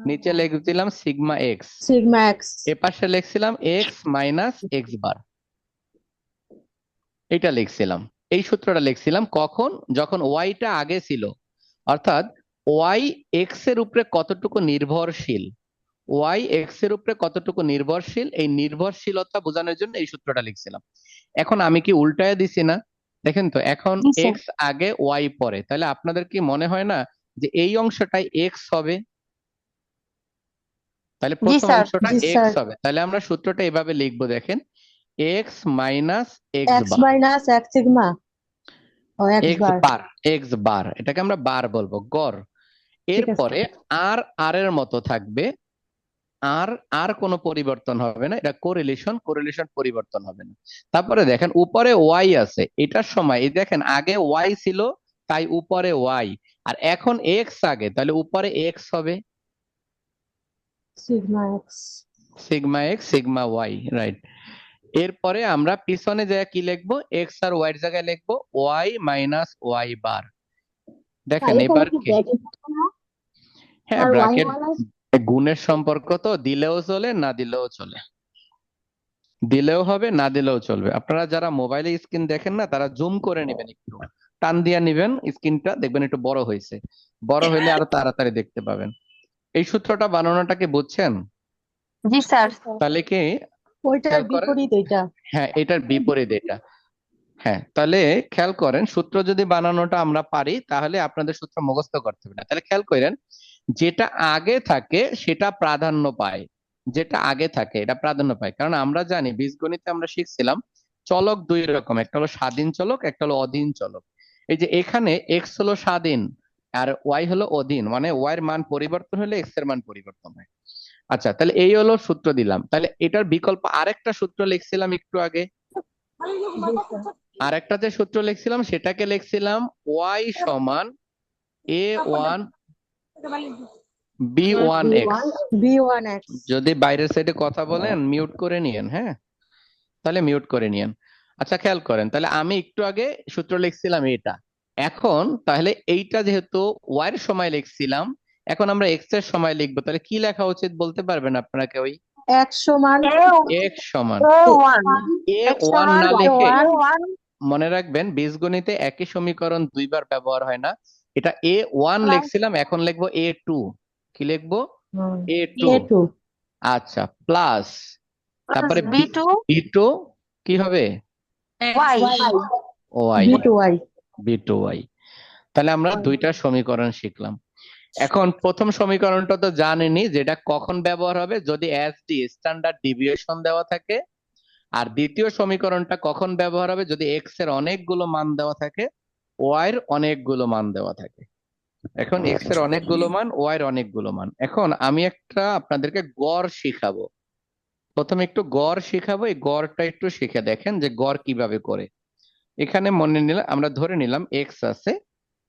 নিচে লিখছিলাম সিগমা এক্স, সিগমা এক্স। এ পাশে লিখছিলাম এক্স মাইনাস এক্স বার। এটা লিখছিলাম, এই সূত্রটা লিখছিলাম কখন? যখন ওয়াইটা আগে ছিল, অর্থাৎ ওয়াই এক্স এর উপরে কতটুকু নির্ভরশীল, ওয়াই এক্স এর উপরে কতটুকু নির্ভরশীল, এই নির্ভরশীলতা বোঝানোর জন্য এই সূত্রটা লিখছিলাম। এখন আমি কি উল্টায় দিছি না? দেখেন তো, এখন জি স্যার। এক্স আগে ওয়াই পরে, তাহলে আপনাদের কি মনে হয় না যে এই অংশটাই এক্স হবে? তাহলে জি প্রথম স্যার। অংশটা জি এক্স স্যার। হবে। তাহলে আমরা সূত্রটা এভাবে লিখবো, দেখেন x minus x x bar, minus x sigma ও এক্স এক্স বার। বার, এক্স বার, এটাকে আমরা বার বলবো, গড়। ঠিক আছে। এরপরে আর আর এর মতো থাকবে, আর আর কোনো পরিবর্তন হবে না, এটা কোরিলেশন, কোরিলেশন পরিবর্তন হবে না। তারপরে দেখেন উপরে ওয়াই আছে, এটার সময় এই দেখেন আগে ওয়াই ছিল তাই উপরে ওয়াই, আর এখন এক্স আগে, তাহলে উপরে এক্স হবে, sigma X. Sigma X sigma Y, right. এরপরে আমরা পিছনে যা কি লিখবো, এক্স আর ওয়াই এর জায়গায় লিখবো ওয়াই মাইনাস ওয়াই বার। দেখেন এখানে এবার কি কি, ব্র্যাকেট থাকবে না? হ্যাঁ আর ওয়াই ব্র্যাকেট, মাইনাস গুণের সম্পর্ক তো দিলেও চলে না দিলেও চলে, দিলেও হবে না দিলেও চলবে। আপনারা যারা মোবাইলে স্ক্রিন দেখেন না তারা জুম করে নেবেন, একটু টান দিয়া নিবেন স্ক্রিনটা, দেখবেন একটু বড় হয়েছে, বড় হইলে আরো তাড়াতাড়ি দেখতে পাবেন। এই সূত্রটা বানানোটা কি বুঝছেন? জি স্যার। তাহলে কি ওইটার খেয়াল করেন, বিপরীত এটা। হ্যাঁ এটার বিপরীত এটা। হ্যাঁ তাহলে খেয়াল করেন, সূত্র যদি বানানোটা আমরা পারি তাহলে আপনাদের সূত্র মুখস্থ করতে হবে না। তাহলে খেয়াল করেন, যেটা আগে থাকে সেটা প্রাধান্য পায়, যেটা আগে থাকে এটা প্রাধান্য পায়। কারণ আমরা জানি বীজগণিতে আমরা শিখছিলাম চলক দুই রকম, একটা হলো স্বাধীন চলক, একটা হলো অধীন চলক। এই যে এখানে এক্স হলো স্বাধীন আর ওয়াই হলো অধীন, মানে ওয়াই এর মান পরিবর্তন হলে এক্স এর মান পরিবর্তন হয়। আচ্ছা তাহলে এই হলো সূত্র দিলাম। তাহলে এটার বিকল্প আরেকটা সূত্র লিখছিলাম একটু আগে, আরেকটা যে সূত্র লিখছিলাম সেটাকে লিখছিলাম ওয়াই সমান A one B one X. B one X. যদি বাইরের সাইডে কথা বলেন মিউট করে নিয়েন, হ্যাঁ তাহলে মিউট করে নিয়েন। আচ্ছা খেয়াল করেন, তাহলে আমি একটু আগে সূত্র লিখছিলাম এটা, এখন তাহলে এইটা যেহেতু ওয়াই এর সময় লিখছিলাম, এখন আমরা এক্স এর সময় লিখবো, তাহলে কি লেখা উচিত বলতে পারবেন আপনারা কেউ? এক্স সমান এক্স সমান A1 এ X ওয়ান সমান না লিখে, A1 মনে রাখবেন বীজগণিতে একই সমীকরণ দুইবার ব্যবহার হয় না। এটা এ ওয়ান লিখছিলাম, এখন লিখবো এ টু। কি লিখবো? এ টু। A2 আচ্ছা প্লাস, তারপরে B2 বি টু কি হবে? Y Y, B2Y। B two Y. তাহলে আমরা দুইটা সমীকরণ শিখলাম। এখন প্রথম সমীকরণটা তো জানেনি যেটা কখন ব্যবহার হবে, যদি এসডি স্ট্যান্ডার্ড ডিভিয়েশন দেওয়া থাকে। আর দ্বিতীয় সমীকরণটা কখন ব্যবহার হবে, যদি এক্স এর অনেকগুলো মান দেওয়া থাকে, ওয়াই এর অনেকগুলো মান দেওয়া থাকে। এখন এক্স এর অনেকগুলো মান, ওয়াই এর অনেকগুলো মান। এখন আমি একটা আপনাদেরকে গড় শিখাবো। প্রথমে একটু গড় শিখাবো, এই গড়টা একটু শিখে দেখেন যে গড় কিভাবে করে। এখানে মনে নিলাম, আমরা ধরে নিলাম এক্স আছে,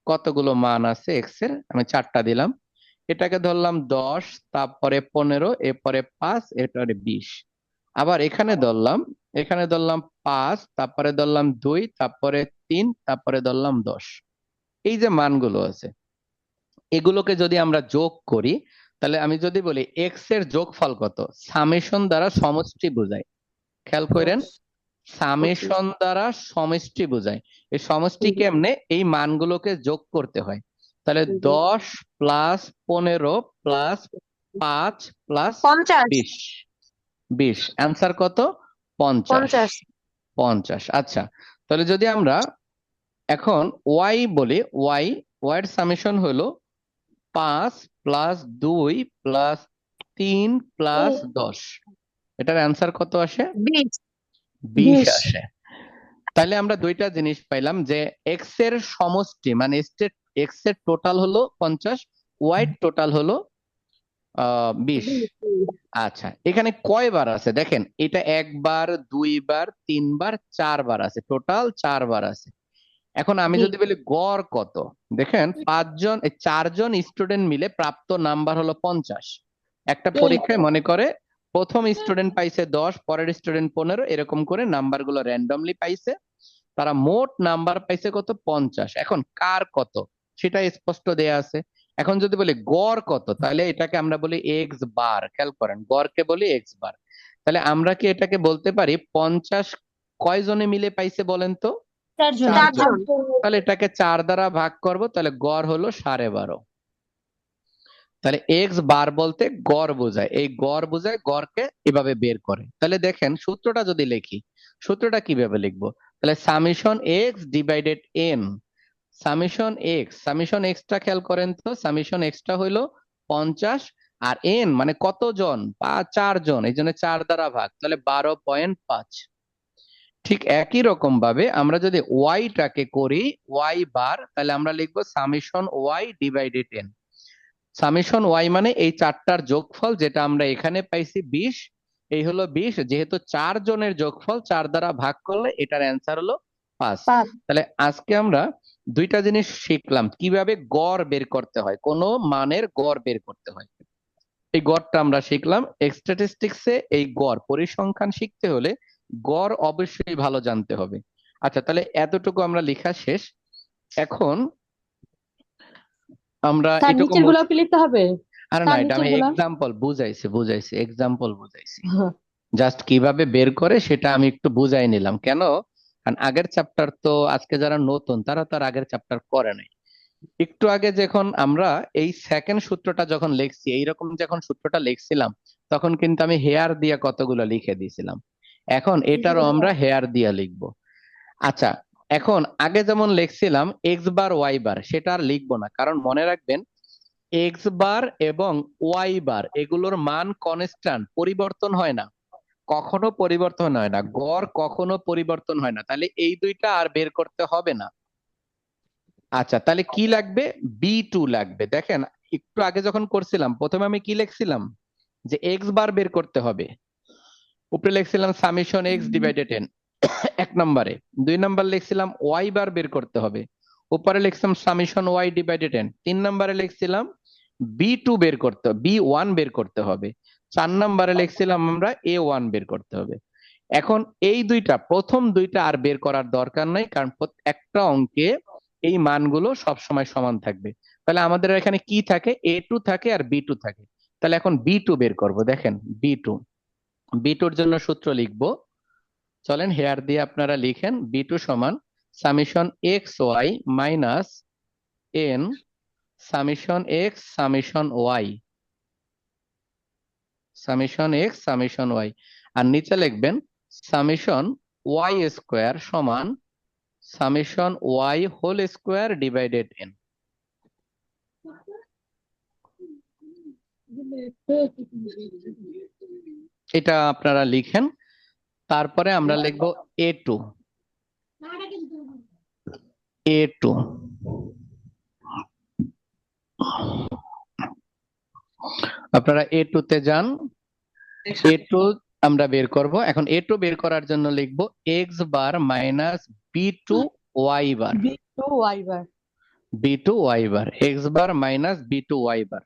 কতগুলো মান আছে এক্স এর, আমি 4টা দিলাম। এটাকে ধরলাম 10, তারপরে 15, এরপরে 5, এরপরে 20। আবার এখানে ধরলাম 5, তারপরে ধরলাম 2, তারপরে 3, তারপরে ধরলাম 10। এই যে মানগুলো আছে, এগুলোকে যদি আমরা যোগ করি, তাহলে আমি যদি বলি এক্স এর যোগফল কত, সামেশন দ্বারা সমষ্টি বোঝায়। খেয়াল করেন, 10, 25, সামেশন দ্বারা সমষ্টি বোঝায়। এই সমষ্টি 30, কেমনে, এই মানগুলোকে যোগ করতে হয়। তাহলে 10 প্লাস 15 প্লাস 5 প্লাস 50, 20, 20 অ্যান্সার কত, 50। 50। 50, আচ্ছা। তাহলে যদি আমরা এখন ওয়াই বলি, ওয়াই এর সামেশন হলো 5 প্লাস 2 প্লাস 3 প্লাস 10। এটার অ্যান্সার কত আসে, 20। 20 20, আসে। তাহলে আমরা দুইটা জিনিস পাইলাম, যে এক্স এর সমষ্টি মানে এক্স এর টোটাল হলো 50, ওয়াই টোটাল হলো 20। 20, আচ্ছা, এখানে কয়বার আছে দেখেন, এটা একবার, দুইবার, তিনবার, 4বার আছে, টোটাল 4বার আছে। এখন আমি জি। যদি বলি গড় কত, দেখেন 4জন স্টুডেন্ট মিলে প্রাপ্ত নাম্বার হলো 50। একটা পরীক্ষায় মনে করে প্রথম স্টুডেন্ট পাইছে 10, পরের স্টুডেন্ট 15, এরকম করে নাম্বার গুলো র্যান্ডমলি পাইছে। তারা মোট নাম্বার পাইছে কত, 50। এখন কার কত সেটা স্পষ্ট দেয়া আছে। এখন যদি বলি গড় কত, তাহলে এটাকে আমরা বলি এক্স বার। খেয়াল করেন, গড়কে বলি এক্স বার। তাহলে আমরা কি এটাকে বলতে পারি 50 কয়জনে মিলে পাইছে বলেন তো, 4 জন। 4জন। 4 জন। তাহলে এটাকে 4 দ্বারা ভাগ করব, তাহলে গড় হলো 12.5। তাহলে এক্স বার বলতে গড় বোঝায়, এই গড় বোঝায়, গড়কে এভাবে বের করে। তাহলে দেখেন সূত্রটা যদি লিখি, সূত্রটা কিভাবে লিখবো, তাহলে summation x divided N. Summation extra খেয়াল করেন তো, সামেশন এক্সটা হইলো 50, আর এন মানে কতজন, 4 জন, এই জন্য 4 দ্বারা ভাগ, তাহলে 12.5। ঠিক একই রকম ভাবে আমরা যদি ওয়াইটাকে করি ওয়াই বার, তাহলে আমরা লিখবো summation Y divided N. Summation Y মানে এই 4টার যোগফল, যেটা আমরা এখানে পাইছি 20, এই হলো 20। যেহেতু 4 জনের যোগফল 4 দ্বারা ভাগ করলে এটার অ্যান্সার হলো 5। 5, তাহলে আজকে আমরা দুইটা জিনিস শিখলাম, কিভাবে গড় বের করতে হয়, কোন মানের গড় বের করতে হয়। এই গড়টা আমরা শিখলাম। স্ট্যাটিস্টিক্সে এই গড় পরিসংখ্যান শিখতে হলে গড় অবশ্যই ভালো জানতে হবে। আচ্ছা, তাহলে এতটুকু আমরা লেখা শেষ। এখন আমরা স্যার এটুকু নিচের গুলাও কি লিখতে হবে? আরে না, স্যার এটা নিচের আমি গুলা এক্সাম্পল বুঝাইছি এক্সাম্পল বুঝাইছি। জাস্ট কিভাবে বের করে সেটা আমি একটু বুঝাই নিলাম। কেন, কারণ আগের চ্যাপ্টার তো আজকে যারা নতুন তারা তো আর আগের চ্যাপ্টার করে নাই। একটু আগে যখন আমরা এই সেকেন্ড সূত্রটা যখন লিখছি, এইরকম যখন সূত্রটা লিখছিলাম, তখন কিন্তু আমি হেয়ার দিয়ে কতগুলো লিখে দিয়েছিলাম। এখন এটারও আমরা হেয়ার দিয়ে লিখবো। আচ্ছা, এখন আগে যেমন লিখছিলাম এক্স বার ওয়াই বার, সেটা আর লিখবো না, কারণ মনে রাখবেন এক্স বার এবং ওয়াই বার এগুলোর মান কনস্ট্যান্ট, পরিবর্তন হয় না, কখনো পরিবর্তন হয় না, গড় কখনো পরিবর্তন হয় না। তাহলে এই দুইটা আর বের করতে হবে না। আচ্ছা, তাহলে কি লাগবে, বি2 লাগবে। দেখেন একটু আগে যখন করছিলাম, প্রথমে আমি কি লিখছিলাম, যে এক্স বার বের করতে হবে, উপরে লিখছিলাম সামেশন এক্স ডিভাইডেড এন 1 নম্বরে। 2 নম্বর লিখছিলাম ওয়াই বার বের করতে হবে, উপরে লিখছিলাম সামেশন ওয়াই ডিভাইডেড এন। 3 নম্বরে লিখছিলাম বি2 বের করতে, বি1 বের করতে হবে। 4 নম্বরে লিখছিলাম আমরা এ1 বের করতে হবে। এখন এই দুইটা, প্রথম দুইটা আর বের করার দরকার নাই, কারণ একটা অঙ্কে এই মানগুলো সব সময় সমান থাকবে। তাহলে আমাদের এখানে কি থাকে, এ2 থাকে আর বি2 থাকে। তাহলে এখন বি2 বের করব। দেখেন বি2 জন্য সূত্র লিখবো, চলেন হেয়ার দিয়ে আপনারা লিখেন। বি2 সমান summation X Y minus N summation X summation Y, summation X summation Y. আর নিচে লিখবেন সামেশন ওয়াই স্কোয়ার সমান summation Y whole square divided N. এটা আপনারা লিখেন। তারপরে আমরা লিখবো এ2। A2, আপনারা A2 তে যান। A2 আমরা বের করব। এখন A2 বের করার জন্য লিখব x bar minus b2 y বার, B2 Y বার। b2 y বার, x bar minus b2 y বার।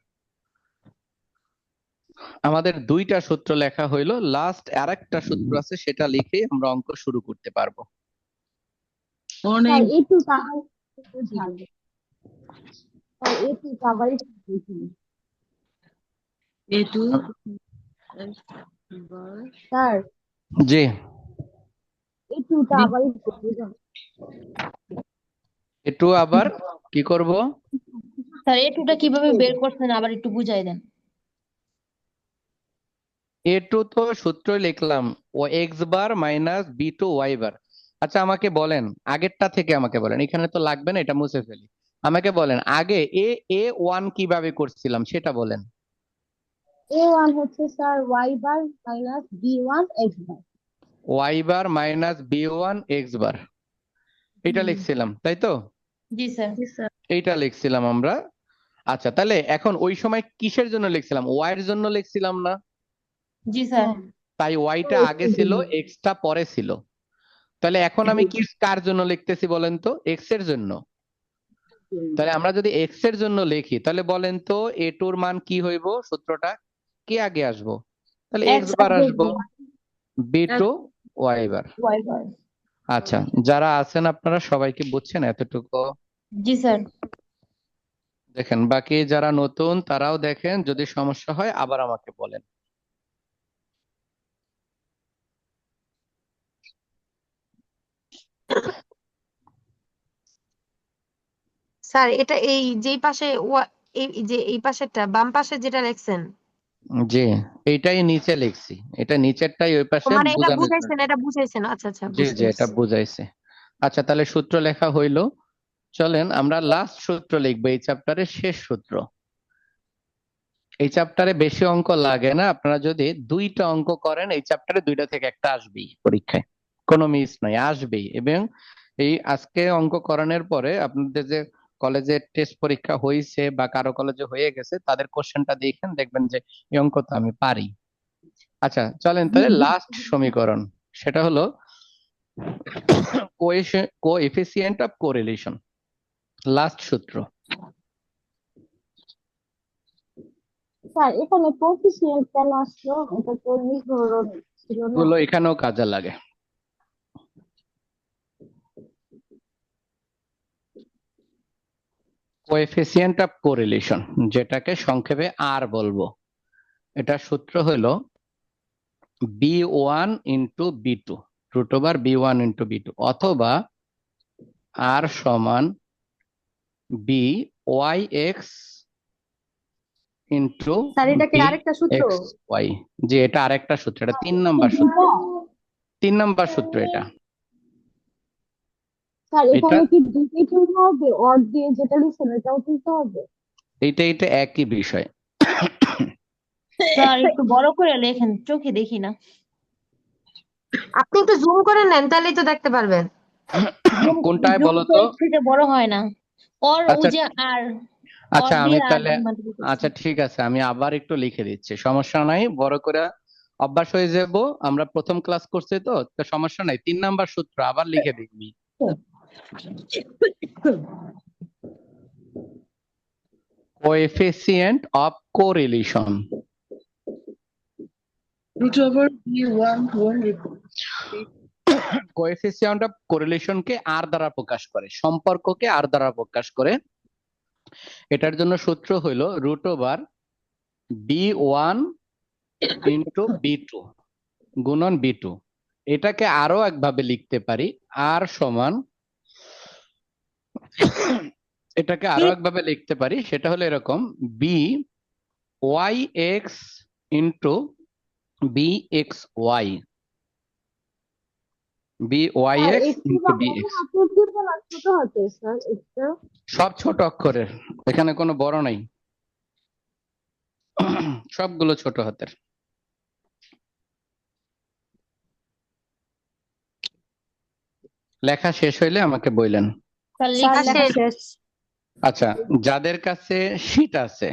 আমাদের দুইটা সূত্র লেখা হইলো, লাস্ট আরেকটা সূত্র আছে, সেটা লিখে আমরা অঙ্ক শুরু করতে পারবো। স্যার একটু তাহলে বুঝান। স্যার একটু আবার একটু বুঝুন। স্যার জি, একটু আবার একটু বুঝান। A2 আবার কি করব? স্যার এটুটা কিভাবে বের করছেন আবার একটু বুঝাই দেন। A2 তো সূত্র লিখলাম, ও x bar minus b2 y বার। আচ্ছা আমাকে বলেন, আগেরটা থেকে আমাকে বলেন, এখানে তো লাগবে না, এটা মুছে ফেলি। আমাকে বলেন আগে A1 কিভাবে করছিলাম সেটা বলেন। A1 হচ্ছে sir y bar minus b1 x বার। y bar minus b1 x বার, এটা লিখছিলাম তাই তো? জি স্যার। এইটা লিখছিলাম আমরা। আচ্ছা তাহলে এখন ওই সময় কিসের জন্য লিখছিলাম? y এর জন্য লিখছিলাম না? জি স্যার। তাই y টা আগে ছিল, x টা পরে ছিল। তাহলে এখন আমি কি কার জন্য লিখতেছি বলেন তো? x এর জন্য। তাহলে আমরা যদি x এর জন্য লিখি তাহলে বলেন তো A2 এর মান কি হইব? সূত্রটা কি আগে আসবো? তাহলে x বার আসবো, b2 y বার। Y বার। আচ্ছা যারা আছেন আপনারা সবাই কি বুঝছেন এতটুকু? জি স্যার। দেখেন বাকি যারা নতুন তারাও দেখেন, যদি সমস্যা হয় আবার আমাকে বলেন। স্যার এটা এই যেই পাশে এই যে এই পাশেরটা বাম পাশে যেটা লিখছেন, জি, এইটাই নিচে লিখছি, এটা নিচেরটাই ওই ও পাশে মানে এটা বোঝানোর জন্য। বুঝাইছেন। আচ্ছা আচ্ছা, জি বুঝতে জি, এটা পারছি। বুঝাইছে। আচ্ছা তাহলে সূত্র লেখা হইলো, চলেন আমরা লাস্ট সূত্র লিখবো, এই চ্যাপ্টারের শেষ সূত্র। এই চ্যাপ্টারে বেশি অঙ্ক লাগে না, আপনারা যদি দুইটা অঙ্ক করেন এই চ্যাপ্টারে দুইটা থেকে একটা আসবেই পরীক্ষায়, কোনো মিস নাই, আসবেই। এবং এই আজকে অঙ্ক করানোর পরে আপনাদের যে কলেজে টেস্ট পরীক্ষা হয়েছে বা কারো কলেজে হয়ে গেছে তাদের কোশ্চেনটা দেখেন, দেখবেন যে এই অঙ্ক তো আমি পারি। আচ্ছা চলেন তাহলে লাস্ট সমীকরণ, সেটা হলো কোএফিসিয়েন্ট অফ কোরিলেশন, লাস্ট সূত্র। স্যার এখানে কোফিসিয়েন্ট কেন আসলো? এটা তো নির্ভর ছিল না। গুলো এখানেও কাজে লাগে। কোএফিসিয়েন্ট অফ কোরিলেশন, যেটাকে সংক্ষেপে আর বলবো, এটা সূত্র হলো b1 into b2, root over b1 into b2, অথবা আর সমান byx ইন্টু স্যার এটা কি আরেকটা সূত্র? bxy। যে এটা আরেকটা সূত্র, এটা 3 নম্বর সূত্র, 3 নম্বর সূত্র এটা। স্যার এটা এখানে কি দুটোই তুলতে হবে? অর দিয়ে যেটা লিখছেন এটাও তুলতে হবে? এটা একই বিষয়। স্যার একটু বড় করে লেখেন, চোখে দেখি না। আপনি একটু জুম করে নেন, তাহলেই তো দেখতে পারবেন। কোনটায় জুম বলো তো তো? এর থেকে বড় হয় না। ওই আচ্ছা যে আর আচ্ছা আমি দিয়ে আর তাহলে, multiply করছি। আচ্ছা ঠিক আছে আমি আবার একটু লিখে দিচ্ছি, সমস্যা নাই, বড় করে অভ্যাস হয়ে যাব। আমরা প্রথম ক্লাস করছি তো, তো সমস্যা নাই, 3 নম্বর সূত্র আবার লিখে দিবি। Coefficient of correlation, coefficient of কোরিলেশনকে আর দ্বারা প্রকাশ করে, সম্পর্ককে আর দ্বারা প্রকাশ করে। এটার জন্য সূত্র হইল root over b1 into b2 গুণন b2। এটাকে আরো একভাবে লিখতে পারি, আর সমান, এটাকে আরো একভাবে লিখতে পারি, সেটা হলো এরকম byx into bxy, sir byx একটু ইন্টু বড় bx। হাতের দিব না ছোট হাতের স্যার? একটা সব ছোট অক্ষরের, এখানে কোনো বড় নাই, সবগুলো ছোট হাতের। লেখা শেষ হইলে আমাকে বললেন। স্যার স্যার লিখছি। লেখা শেষ। শেষ। আচ্ছা, যাদের কাছে শীট আছে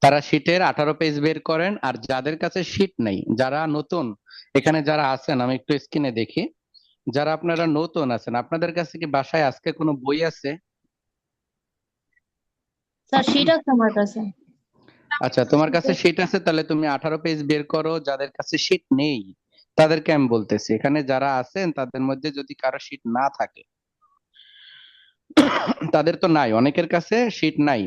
তারা শীটের 18 পেজ বের করেন, আর যাদের কাছে শীট নেই, যারা নতুন এখানে যারা আছেন, আমি একটু স্ক্রিনে দেখি, যারা আপনারা নতুন আছেন, আপনাদের কাছে কি বাসায় আজকে কোনো বই আছে? স্যার শীট আছে আমার কাছে। আচ্ছা, তোমার কাছে শীট আছে, তাহলে তুমি 18 পেজ বের করো। যাদের কাছে শীট নেই তাদেরকে আমি বলতেছি, এখানে যারা আছেন তাদের মধ্যে যদি কারো শীট না থাকে, তাদের তো নাই, অনেকের কাছে শীট নাই,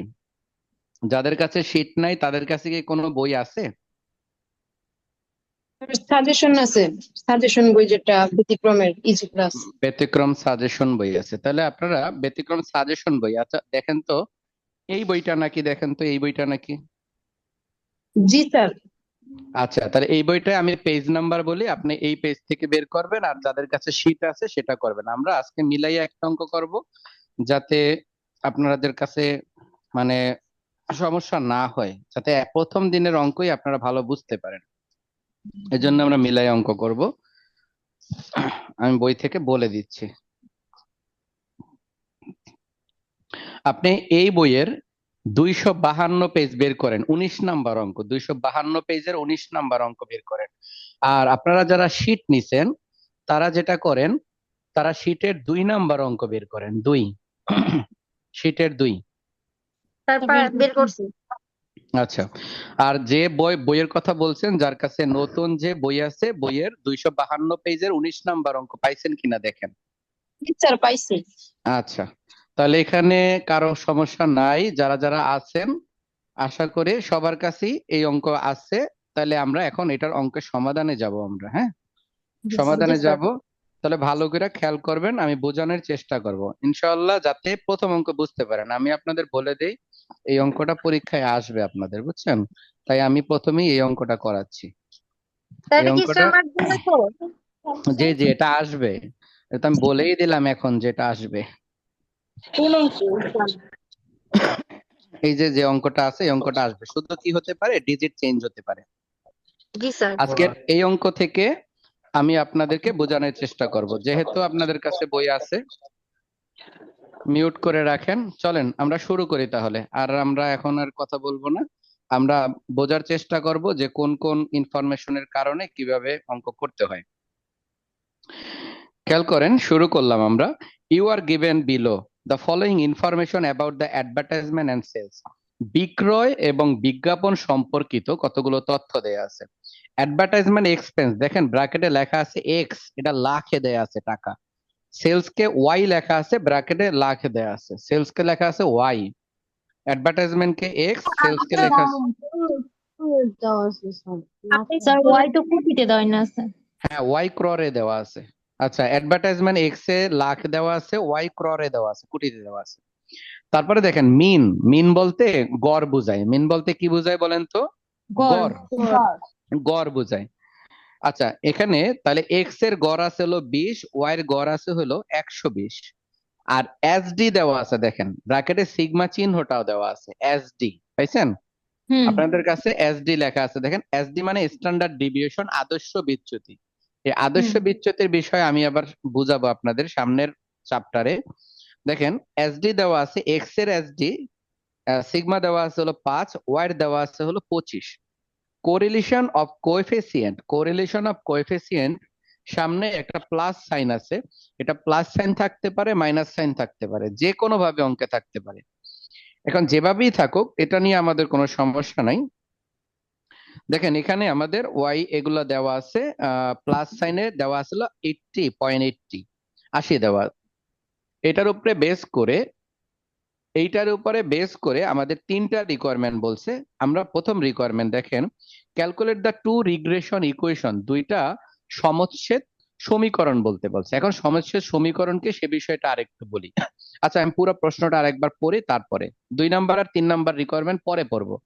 যাদের কাছে শীট নাই তাদের কাছে কি কোনো বই আছে? সাজেশন আছে, সাজেশন বই যেটা ব্যতিক্রমের ইজি ক্লাস। ব্যতিক্রম সাজেশন বই আছে, তাহলে আপনারা ব্যতিক্রম সাজেশন বই, আচ্ছা দেখেন তো এই বইটা নাকি, দেখেন তো এই বইটা নাকি। জি স্যার। আচ্ছা, তাহলে এই বইটা আমি পেজ নাম্বার বলি, আপনি এই পেজ থেকে বের করবেন, আর যাদের কাছে শীট আছে সেটা করবেন। আমরা আজকে মিলাইয়া একটা অঙ্ক করব, যাতে আপনাদের কাছে মানে সমস্যা না হয়, যাতে প্রথম দিনের অঙ্কই আপনারা ভালো বুঝতে পারেন। এই জন্য আমরা মিলাই অঙ্ক করব। আমি বই থেকে বলে দিচ্ছি। আপনি এই বইয়ের 252 পেজ বের করেন, 19 নাম্বার অঙ্ক, 252 পেজের 19 নাম্বার অঙ্ক বের করেন। আর আপনারা যারা শীট নিছেন তারা যেটা করেন, তারা শীটের 2 নাম্বার অঙ্ক বের করেন, 2 শীটের 2। তারপর বের করছি। আচ্ছা, আর যে বইয়ের কথা বলছেন, যার কাছে নতুন যে বই আছে, বইয়ের 252 পেজের 19 নাম্বার অঙ্ক পাইছেন কিনা দেখেন। জি স্যার পাইছি। আচ্ছা, তাহলে এখানে কারো সমস্যা নাই, যারা যারা আছেন আশা করি সবার কাছেই এই অঙ্ক আছে। তাহলে আমরা এখন এটার অঙ্কের সমাধানে যাব আমরা, হ্যাঁ সমাধানে যাব। তাহলে ভালো করে খেয়াল করবেন, আমি বোঝানোর চেষ্টা করব ইনশাআল্লাহ, যাতে প্রথম অঙ্ক বুঝতে পারেন। আমি আপনাদের বলে দেই, এই অঙ্কটা পরীক্ষায় আসবে আপনাদের, বুঝছেন? তাই আমি প্রথমেই এই অঙ্কটা করাচ্ছি। তাই এই এটা কি অঙ্কটা স্টার মার্ক দিবে তো? যে যে এটা আসবে, এটা তো আমি বলেই দিলাম এখন যেটা আসবে। কোন অঙ্ক স্যার? এই যে যে অঙ্কটা আছে এই অঙ্কটা আসবে, শুধু কি হতে পারে, ডিজিট চেঞ্জ হতে পারে। জি স্যার। আজকের এই অঙ্ক থেকে আমি আপনাদেরকে বোঝানোর চেষ্টা করব, যেহেতু আপনাদের কাছে বই আছে। মিউট করে রাখেন, চলেন আমরা শুরু করি তাহলে। আর আমরা এখন আর কথা বলবো না, আমরা বোঝার চেষ্টা করব যে কোন কোন ইনফরমেশনের কারণে কিভাবে অঙ্ক করতে হয়। খেয়াল করেন, শুরু করলাম আমরা। You are given below the following information about the advertisement and sales. বিক্রয় এবং বিজ্ঞাপন সম্পর্কিত কতগুলো তথ্য দেয়া আছে। অ্যাডভার্টাইজমেন্ট এক্সপেন্স, দেখেন ব্র্যাকেটে লেখা আছে এক্স, এটা লাখে দেয়া আছে টাকা। সেলস কে ওয়াই লেখা আছে, ব্র্যাকেটে লাখে দেয়া আছে। সেলস কে লেখা আছে ওয়াই, অ্যাডভার্টাইজমেন্ট কে এক্স, সেলস কে লেখা আছে, দেওয়া আছে স্যার, স্যার ওয়াই তো কোটিতে দেয় না স্যার। হ্যাঁ ওয়াই ক্ররে দেওয়া আছে। আচ্ছা, অ্যাডভার্টাইজমেন্ট এক্স এ লাখ দেওয়া আছে, ওয়াই ক্ররে দেওয়া আছে, কোটিতে দেওয়া আছে। তারপরে দেখেন মিন, মিন বলতে গড় বুঝায়। মিন বলতে কি বুঝায় বলেন তো? গড়। গড়, গড় বুঝায়। আচ্ছা, এখানে তাহলে এক্স এর গড় আছে হলো 20, ওয়াই এর গড় আছে হলো 120। আর এসডি দেওয়া আছে, দেখেন ব্র্যাকেটে সিগমা চিহ্নটাও দেওয়া আছে, এসডি পাইছেন? আপনাদের কাছে এসডি লেখা আছে, দেখেন এসডি মানে স্ট্যান্ডার্ড ডিভিয়েশন, আদর্শ বিচ্যুতি। এই আদর্শ বিচ্যুতির বিষয় আমি আবার বুঝাবো আপনাদের সামনের চ্যাপ্টারে। দেখেন এসডি দেওয়া আছে, এক্স এর এসডি সিগমা দেওয়া আছে হলো 5, ওয়াই এর দেওয়া আছে হলো 25। Correlation of coefficient, correlation of coefficient সামনে একটা প্লাস সাইন আছে, এটা প্লাস সাইন থাকতে পারে, মাইনাস সাইন থাকতে পারে, যে কোনো ভাবে অঙ্কে থাকতে পারে। এখন যেভাবেই থাকুক এটা নিয়ে আমাদের কোনো সমস্যা নাই। দেখেন এখানে আমাদের ওয়াই এগুলো দেওয়া আছে, প্লাস সাইনে দেওয়া আছে 80.80, 80 দেওয়া। এটার উপরে বেস করে, এইটার উপরে বেস করে আমাদের 3টা রিকোয়ারমেন্ট বলছে। আমরা প্রথম রিকোয়ারমেন্ট দেখেন, calculate the two regression equation, 2টা সমচ্ছেদ সমীকরণ বলতে বলছে। এখন সমচ্ছেদ সমীকরণকে সে বিষয়টা আরেকটু বলি। আচ্ছা, আমি পুরো প্রশ্নটা আরেকবার পড়ি, তারপরে 2 নাম্বার আর 3 নাম্বার রিকোয়ারমেন্ট পরে পড়বো।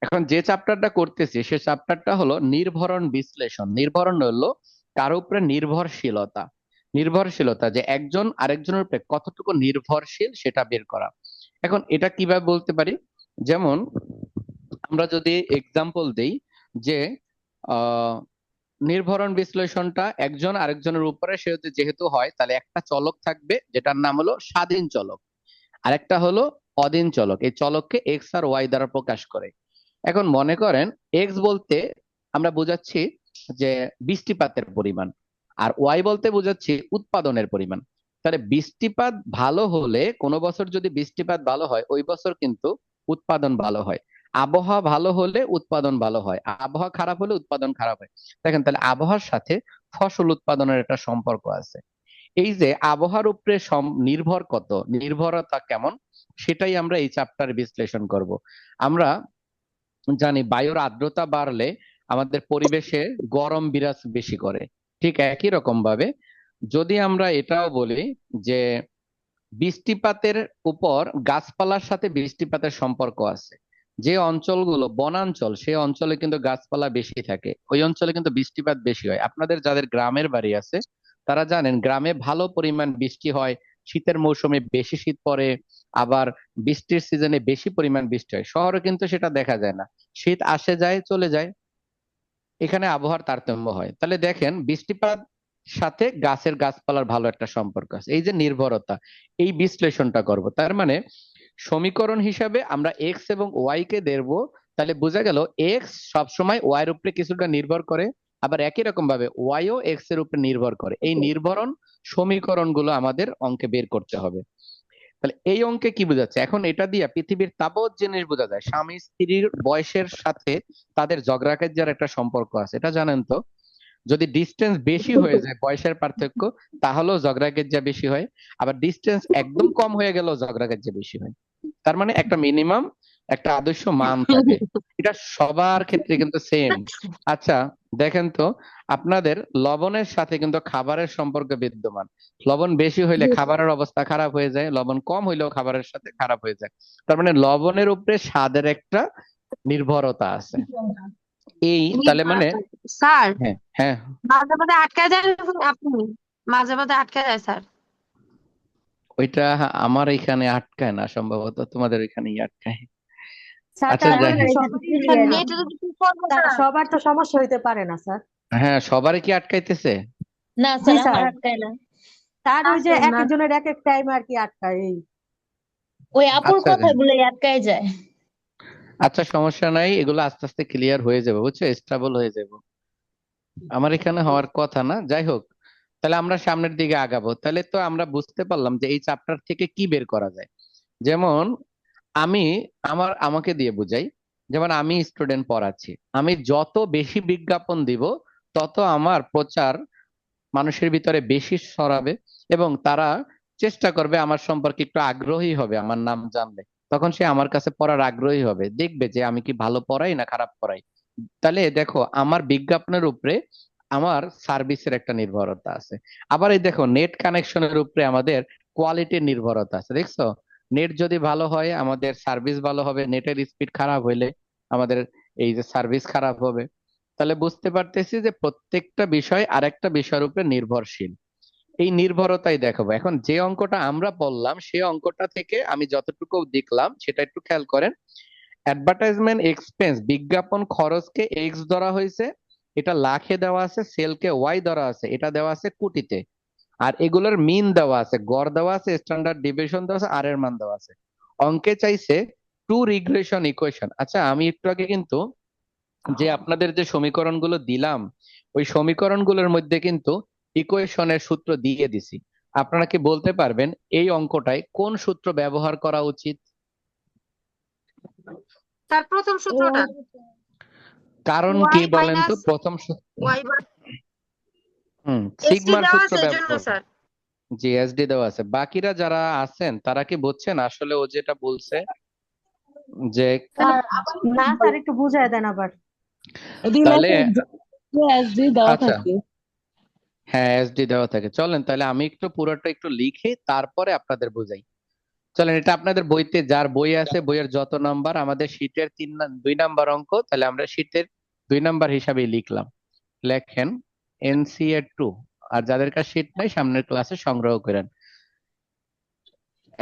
এখন যে চ্যাপ্টারটা করতেছি সে চ্যাপ্টারটা হলো নির্ভরণ বিশ্লেষণ। নির্ভরণ হলো কারো উপরে নির্ভরশীলতা, নির্ভরশীলতা যে একজন আরেকজনের উপরে কতটুকু নির্ভরশীল সেটা বের করা। এখন এটা কিভাবে বলতে পারি, যেমন আমরা যদি এক্সাম্পল দেই যে নির্ভরণ বিশ্লেষণটা একজন আরেকজনের উপরে যেহেতু হয়, তাহলে একটা চলক থাকবে যেটার নাম হলো স্বাধীন চলক, আর একটা হলো অধীন চলক। এই চলককে এক্স আর ওয়াই দ্বারা প্রকাশ করে। এখন মনে করেন এক্স বলতে আমরা বোঝাচ্ছি যে বৃষ্টিপাতের পরিমাণ, আর ওয়াই বলতে বোঝাচ্ছি উৎপাদনের পরিমাণ। তাহলে বৃষ্টিপাত ভালো হলে, কোনো বছর যদি বৃষ্টিপাত ভালো হয় ওই বছর কিন্তু উৎপাদন ভালো হয়। আবহাওয়া ভালো হলে উৎপাদন ভালো হয়, আবহাওয়া খারাপ হলে উৎপাদন খারাপ হয়। দেখেন, তাহলে আবহাওয়ার সাথে ফসল উৎপাদনের একটা সম্পর্ক আছে। এই যে আবহাওয়ার উপরে নির্ভরতা কেমন, সেটাই আমরা এই চ্যাপ্টারে বিশ্লেষণ করব। আমরা জানি বায়ুর আর্দ্রতা বাড়লে আমাদের পরিবেশে গরম বিরাজ বেশি করে। ঠিক একই রকম ভাবে যদি আমরা এটাও বলি যে বৃষ্টিপাতের উপর গাছপালার সাথে বৃষ্টিপাতের সম্পর্ক আছে। যে অঞ্চলগুলো বনাঞ্চল, সেই অঞ্চলে কিন্তু গাছপালা বেশি থাকে, ওই অঞ্চলে কিন্তু বৃষ্টিপাত বেশি হয়। আপনাদের যাদের গ্রামের বাড়ি আছে তারা জানেন গ্রামে ভালো পরিমাণ বৃষ্টি হয়, শীতের মৌসুমে বেশি শীত পড়ে, আবার বৃষ্টির সিজনে বেশি পরিমাণ বৃষ্টি হয়। শহরে কিন্তু সেটা দেখা যায় না, শীত আসে যায় চলে যায়, এখানে আবহাওয়ার তারতম্য হয়। তাহলে দেখেন বৃষ্টিপাত সাথে গাছপালার ভালো একটা সম্পর্ক আছে। এই যে নির্ভরতা, এই বিশ্লেষণটা করব। তার মানে সমীকরণ হিসাবে আমরা এক্স এবং ওয়াই কে দেব, তাহলে বোঝা গেল এক্স সবসময় ওয়াই এর উপরে কিছুটা নির্ভর করে, আবার একই রকম ভাবে ওয়াই ও এক্স এর উপরে নির্ভর করে। এই নির্ভরণ সমীকরণ গুলো আমাদের অঙ্কে বের করতে হবে। তাহলে এই অঙ্কে কি বোঝাচ্ছে, এখন এটা দিয়ে পৃথিবীর তাবৎ জিনিস বোঝা যায়। স্বামী স্ত্রীর বয়সের সাথে তাদের ঝগড়া কাজ্জার একটা সম্পর্ক আছে, এটা জানেন তো? যদি ডিস্টেন্স বেশি হয়ে যায়, বয়সের পার্থক্য, তাহলেও ঝগড়া কাজ্জা বেশি হয়। আবার ডিস্টেন্স একদম কম হয়ে গেলেও ঝগড়া কাজ্জা বেশি হয়। তার মানে একটা মিনিমাম, একটা আদর্শ মান থাকে। এটা সবার ক্ষেত্রে কিন্তু সেম। আচ্ছা, দেখেন তো, আপনাদের লবণের সাথে কিন্তু খাবারের সম্পর্ক বিদ্যমান। লবণ বেশি হইলে খাবারের অবস্থা খারাপ হয়ে যায়, লবণ কম হইলেও খাবারের সাথে খারাপ হয়ে যায়। তার মানে লবণের উপরে স্বাদের একটা নির্ভরতা আছে। এই তাহলে মানে স্যার হ্যাঁ হ্যাঁ, মাঝে মাঝে আটকায় যায় আপনি, মাঝে মাঝে আটকায় যায় স্যার। ওইটা আমার এখানে আটকায় না, সম্ভবত তোমাদের ওইখানেই আটকায়। স্যার আচ্ছা, তার যাই মানে হোক। স্যার নেটের কি করবো স্যার স্যার? সবার তো সমস্যা হইতে পারে না স্যার। হ্যাঁ, সবারই কি আটকাইতেছে? না জি স্যার, আমার স্যার, আটকায় না। তার ওই যে এক না একজনের এক এক টাইম আর কি আটকায় এই। ওই আপুর আচ্ছা, কথা বলে আটকায় যায়। আচ্ছা, সমস্যা নাই, এগুলো আস্তে আস্তে ক্লিয়ার হয়ে যাবে, বুঝছো, স্টেবল হয়ে যাবে। আমার এখানে হওয়ার কথা না, যাই হোক। তাহলে আমরা সামনের দিকে আগাবো। তাহলে তো আমরা বুঝতে পারলাম যে এই চ্যাপ্টার থেকে কি বের করা যায়। যেমন আমি আমাকে দিয়ে বুঝাই। যেমন আমি স্টুডেন্ট পড়াচ্ছি, আমি যত বেশি বিজ্ঞাপন দিব তত আমার প্রচার মানুষের ভিতরে বেশি ছড়াবে, এবং তারা চেষ্টা করবে আমার সম্পর্কে একটু আগ্রহী হবে আমার নাম জানলে। তখন সে আমার কাছে পড়ার আগ্রহী হবে, দেখবে যে আমি কি ভালো পড়াই না খারাপ পড়াই। তাহলে দেখো, আমার বিজ্ঞাপনের উপরে আমার সার্ভিসের একটা নির্ভরতা আছে। আবার এই দেখো, নেট কানেকশনের উপরে আমাদের কোয়ালিটির নির্ভরতা আছে, দেখছো? নেট যদি ভালো হয় আমাদের সার্ভিস ভালো হবে, নেটের স্পিড খারাপ হইলে আমাদের এই যে সার্ভিস খারাপ হবে। তাহলে বুঝতে পারতেছি যে প্রত্যেকটা বিষয় আরেকটা বিষয়ের উপরে নির্ভরশীল। এই নির্ভরতাই দেখাবো। এখন যে অঙ্কটা আমরা পড়লাম সেই অঙ্কটা থেকে আমি যতটুকু দেখলাম সেটা একটু খেয়াল করেন। অ্যাডভার্টাইজমেন্ট এক্সপেন্স, বিজ্ঞাপন খরচকে এক্স ধরা হয়েছে, এটা লাখে দেওয়া আছে। সেলকে ওয়াই ধরা আছে, এটা দেওয়া আছে কোটিতে। আর এগুলোর মিন দেওয়া আছে, গড় দেওয়া আছে, স্ট্যান্ডার্ড ডিভিয়েশন দেওয়া আছে, আর এর মান দেওয়া আছে। অঙ্কে চাইছে টু রিগ্রেশন ইকুয়েশন। আচ্ছা, আমি একটু আগে কিন্তু যে আপনাদের যে সমীকরণগুলো দিলাম, ওই সমীকরণগুলোর মধ্যে কিন্তু ইকুয়েশনের সূত্র দিয়ে দিছি। আপনারা কি বলতে পারবেন এই অঙ্কটায় কোন সূত্র ব্যবহার করা উচিত? স্যার প্রথম সূত্রটা কারণ কি ওয়াই বলেন তো? মাইনাস প্রথম ওয়াই এসটি সিগমার দেওয়া সূত্র আছে এই জন্য ব্যবহার স্যার। করেন। জি, এসডি দেওয়া আছে। বাকিরা যারা আছেন তারা কি বুঝছেন আসলে ও যেটা বলছে? যে স্যার না স্যার, একটু বুঝায় দেন আবার। তাহলে এসডি দেওয়া আচ্ছা, থাকে। হ্যাঁ, এসডি দেওয়া থাকে। চলেন তাহলে আমি একটু পুরোটা একটু লিখে তারপরে আপনাদের বুঝাই। চলেন, এটা আপনাদের বইতে, যার বই আছে বইয়ের যত নাম্বার, আমাদের শীটের 2 নাম্বার অঙ্ক, তাহলে আমরা শীটের 2 নাম্বার হিসাবেই লিখলাম। লেখেন NCA 2। আর যাদের কাছে শীট নাই সামনের ক্লাসে সংগ্রহ করেন।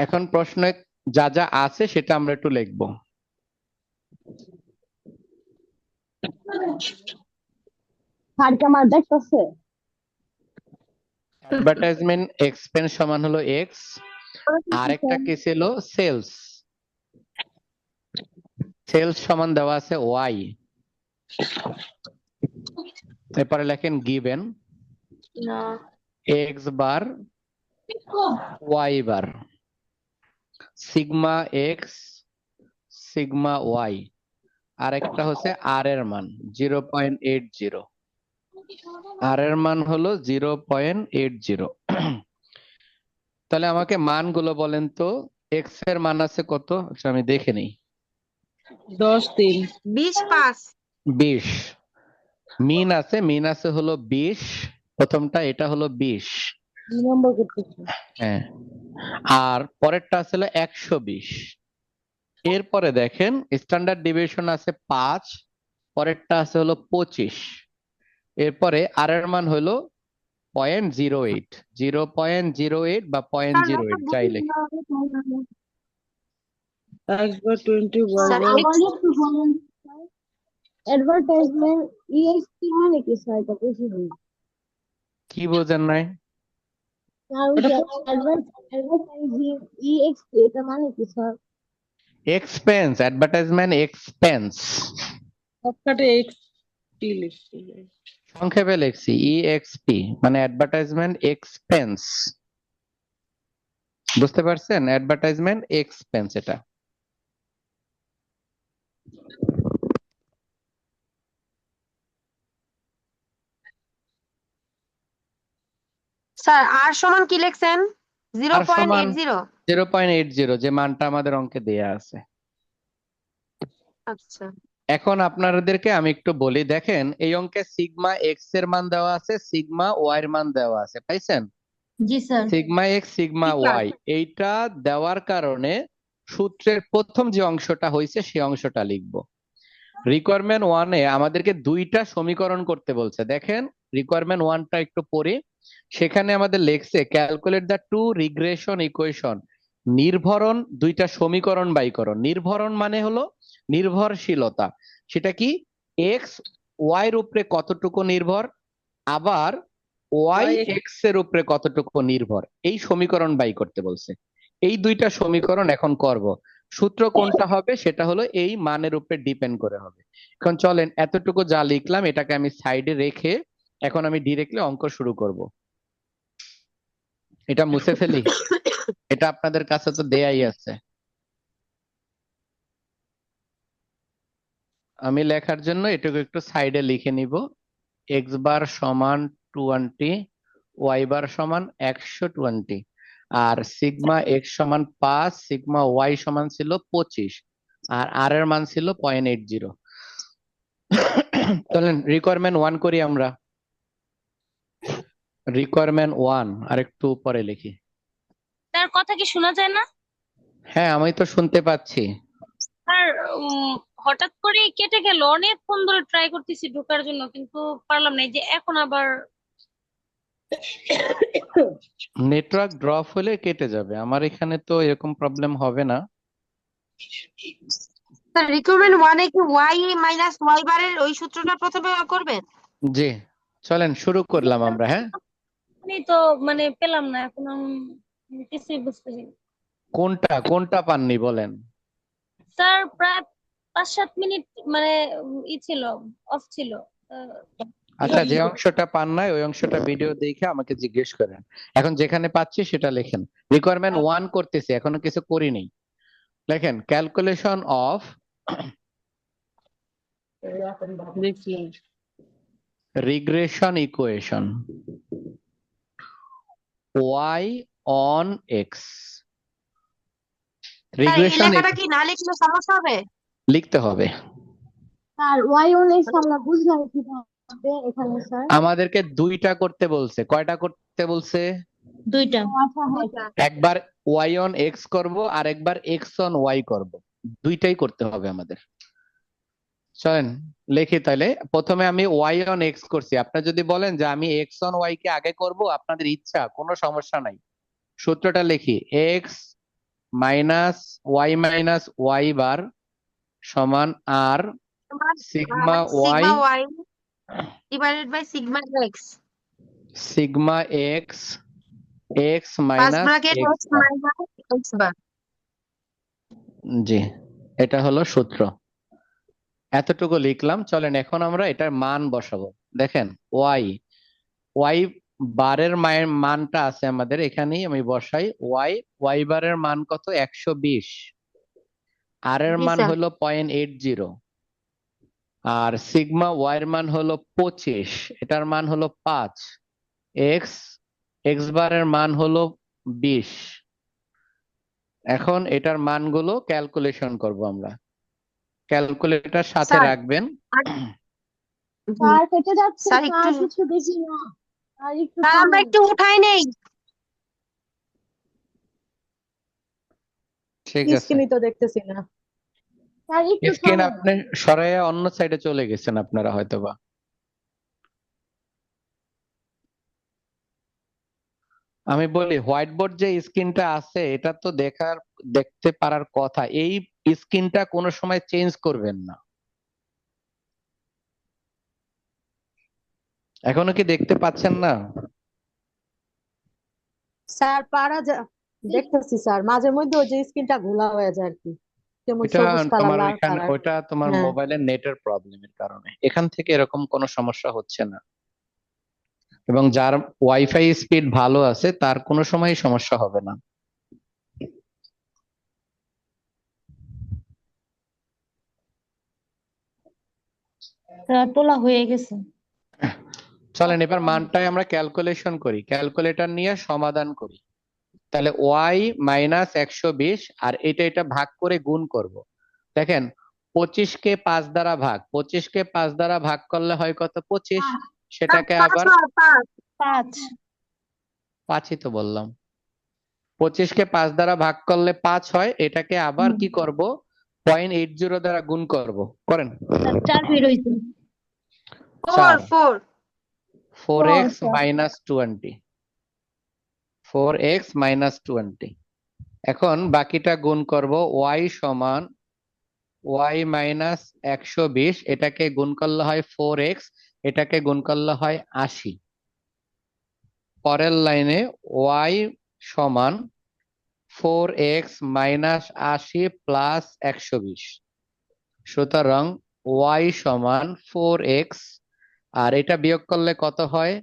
এখন প্রশ্নে যা যা আছে সেটা আমরা একটু লিখবো। স্যার কি আমার দেখতেছে? অ্যাডভার্টাইজমেন্ট এক্সপেন্স সমান হলো এক্স, আরেকটা কি ছিল সেলস, সেলস সমান দেওয়া আছে ওয়াই। এরপরে লেখেন given x bar y bar sigma X sigma Y, আরেকটা হচ্ছে আর এর মান 0.80, আর এর মান হলো 0.80। তাহলে আমাকে মানগুলো বলেন তো, এক্স এর মান আছে কত? আচ্ছা আমি দেখে নিই। 10 3 20 5। 20 মিন আছে হলো 20, প্রথমটা এটা হলো 20। 2 নম্বর করতেছে। হ্যাঁ, আর পরেরটা ছিল 120। এরপরে দেখেন স্ট্যান্ডার্ড ডিভিয়েশন আছে 5, পরেরটা আছে হলো 25। এরপরে আর এর মান হলো 0.08, 0.08 বা 0.08 যাই লেখে। একবার 20 স্যার বলবো। আবার একটু বলেন স্যার, অ্যাডভার্টাইজমেন্ট ইএক্সপি মানে কি স্যার? এটা বুঝিনি কি বোঝেন নাই? স্যার। ওই যে অ্যাডভার্টাইজিং ইএক্সপি এটা মানে কি স্যার? এক্সপেন্স, অ্যাডভার্টাইজমেন্ট এক্সপেন্স, সবকটা এক্সপি লিখছি। সংক্ষেপে লিখছি ইএক্সপি, মানে অ্যাডভার্টাইজমেন্ট এক্সপেন্স। বুঝতে পারছেন? অ্যাডভার্টাইজমেন্ট এক্সপেন্স এটা। স্যার আর সমান কি লিখছেন? আর সমান 0.80। 0.80, যে মানটা আমাদের অঙ্কে দেয়া আছে। আচ্ছা এখন আপনাদেরকে আমি একটু বলি, দেখেন এই অঙ্কে সিগমা এক্স এর মান দেওয়া আছে, সিগমা ওয়াই এর মান দেওয়া আছে, পাইছেন? জি স্যার। সিগমা এক্স সিগমা ঠিক ওয়াই, আছে। এইটা দেওয়ার কারণে সূত্রের প্রথম যে অংশটা হয়েছে সেই অংশটা লিখবো। রিকোয়ারমেন্ট ওয়ানে আমাদেরকে দুইটা সমীকরণ করতে বলছে। দেখেন রিকোয়ারমেন্ট ওয়ানটা একটু পড়ি, সেখানে আমাদের লেখছে calculate the two regression equation, নির্ভরণ দুইটা সমীকরণ বাই করো। নির্ভরণ মানে হলো নির্ভরশীলতা, সেটা কি এক্স ওয়াই এর উপরে কতটুকু নির্ভর, আবার ওয়াই এক্স এর উপরে কতটুকু নির্ভর, এই সমীকরণ বাই করতে বলছে। এই দুইটা সমীকরণ এখন করব। সূত্র কোনটা হবে? সেটা হলো এই মানের উপরে ডিপেন্ড করে হবে। এখন চলেন এতটুকু যা লিখলাম এটাকে আমি সাইডে রেখে এখন আমি ডিরেক্টলি অঙ্ক শুরু করব। এটা মুছে ফেলি, এটা আপনাদের কাছে তো দেয়াই আছে। আমি লেখার জন্য এটুকু একটু সাইডে লিখে নিব। এক্স বার সমান 20, ওয়াই বার সমান 120, আর সিগমা এক্স সমান 5, সিগমা ওয়াই সমান ছিল 25, আর আর এর মান ছিল 0.80। চলেন রিকোয়ারমেন্ট ওয়ান করি আমরা। রিকোয়ারমেন্ট ওয়ান আর একটু উপরে লিখি। তার কথা কি শোনা যায় না? হ্যাঁ আমি তো শুনতে পাচ্ছি। আর হঠাৎ করে কেটে গেল, অনেকক্ষণ ধরে ট্রাই করতেছি ঢোকার জন্য কিন্তু পারলাম না। এই যে এখন আবার নেটওয়ার্ক ড্রপ হলে কেটে যাবে, আমার এখানে তো এরকম প্রবলেম হবে না। স্যার রিকোয়ারমেন্ট ওয়ানে কি ওয়াই মাইনাস ওয়াই বারের ওই সূত্রটা প্রথমে করবেন? জি চলেন শুরু করলাম আমরা। হ্যাঁ আমি তো মানে পেলাম না এখন, আমি কিছুই বুঝতেছি না। কোনটা কোনটা পাননি বলেন। স্যার প্রায় 5-7 মিনিট মানে ছিল, অফ ছিল। আহ, আচ্ছা যে অংশটা পান নাই ওই অংশটা ভিডিও দেখে আমাকে জিজ্ঞেস করেন। এখন যেখানে পাচ্ছি সেটা লেখেন। রিকোয়ারমেন্ট ওয়ান করতেছি, এখনো কিছু করিনি। লেখেন ক্যালকুলেশন অফ দেখছি regression equation y on x। Sir এই রিগ্রেশন লেখাটা কি না লিখলে সমস্যা হবে? লিখতে হবে। স্যার ওয়াই অন এক্স আমরা বুঝলাম কিভাবে এখানে স্যার? আমাদেরকে দুইটা করতে বলছে। কয়টা করতে বলছে? দুইটা। আচ্ছা হ্যাঁ স্যার। একবার y on x করব আর একবার x on y করব, দুইটাই করতে হবে আমাদের। চলেন লিখি তাহলে। প্রথমে আমি y on x করছি, আপনি যদি বলেন যে আমি x on y কে আগে করব, আপনাদের ইচ্ছা, কোনো সমস্যা নাই। সূত্রটা লিখি, x minus y minus y bar সমান r sigma Y sigma Y divided by sigma X sigma X X first minus bracket X X minus X bar. জি, এটা হলো সূত্র। এতটুকু লিখলাম। চলেন এখন আমরা এটার মান বসাবো। দেখেন ওয়াই ওয়াই বারের মানটা আছে আমাদের এখানেই, আমি বসাই ওয়াই। ওয়াই বারের মান কত? 120। আর এর জি মান স্যার। হলো 0.80। আর সিগমা ওয়াই এর মান হলো 25, এটার মান হলো 5। এক্স এক্স বারের মান হলো 20। এখন এটার মানগুলো ক্যালকুলেশন করব আমরা। ক্যালকুলেটর সাথে স্যার রাখবেন। স্যার কেটে যাচ্ছে, স্যার একটু স্যার কিছু দেখি না, স্যার একটু স্যার আমরা থামেন। একটু উঠাই নেই। ঠিক আছে, স্ক্রিনই তো দেখতেছি না। স্যার একটু স্ক্রিন থামেন। আপনি সরাইয়া অন্য সাইডে চলে গেছেন আপনারা হয়তোবা। আমি বলি হোয়াইট বোর্ড যে স্ক্রিনটা আছে এটা তো দেখতে পারার কথা। এই স্ক্রিনটা কোনো সময় চেঞ্জ করবেন না। এখনো কি দেখতে পাচ্ছেন না? স্যার দেখতেছি স্যার, মাঝে মধ্যে ওই যে স্ক্রিনটা ঘোলা হয়ে যায় আর কি, যেমন এটা সবুজ কালার, তোমার লাল ওইখানে, কালার। ওইটা তোমার হ্যাঁ মোবাইলের নেটের প্রবলেমের কারণে। এখান থেকে এরকম কোনো সমস্যা হচ্ছে না। এবং যার ওয়াইফাই স্পিড ভালো আছে তার কোনো সময় সমস্যা হবে না। স্যার তোলা হয়ে গেছে। চলেন এবার মানটাই আমরা ক্যালকুলেশন করি, ক্যালকুলেটর নিয়ে সমাধান করি। তাহলে ওয়াই মাইনাস 120 আর এটা ভাগ করে গুণ করব। দেখেন 25 কে 5 দ্বারা ভাগ, 25-কে 5 দ্বারা ভাগ করলে হয় কত? 25। সেটাকে পাঁচ আবার হয়, পাঁচ। 5। 5ই তো বললাম। 25-কে 5 দ্বারা ভাগ করলে 5 হয়। এটাকে আবার কি করব? 0.80 দ্বারা গুণ করব। করেন। স্যার 4 বের হইছে। 4 4 four 4x sir. Minus 20, 4x minus 20। এখন বাকিটা গুণ করব। y সমান y মাইনাস 120, এটাকে গুণ করলে হয় 4x, এটাকে গুণ করলে হয় 80। পরের লাইনে y সমান 4x মাইনাস 80 প্লাস 120। সুতরাং y সমান 4x, আর এটা বিয়োগ করলে কত হয়?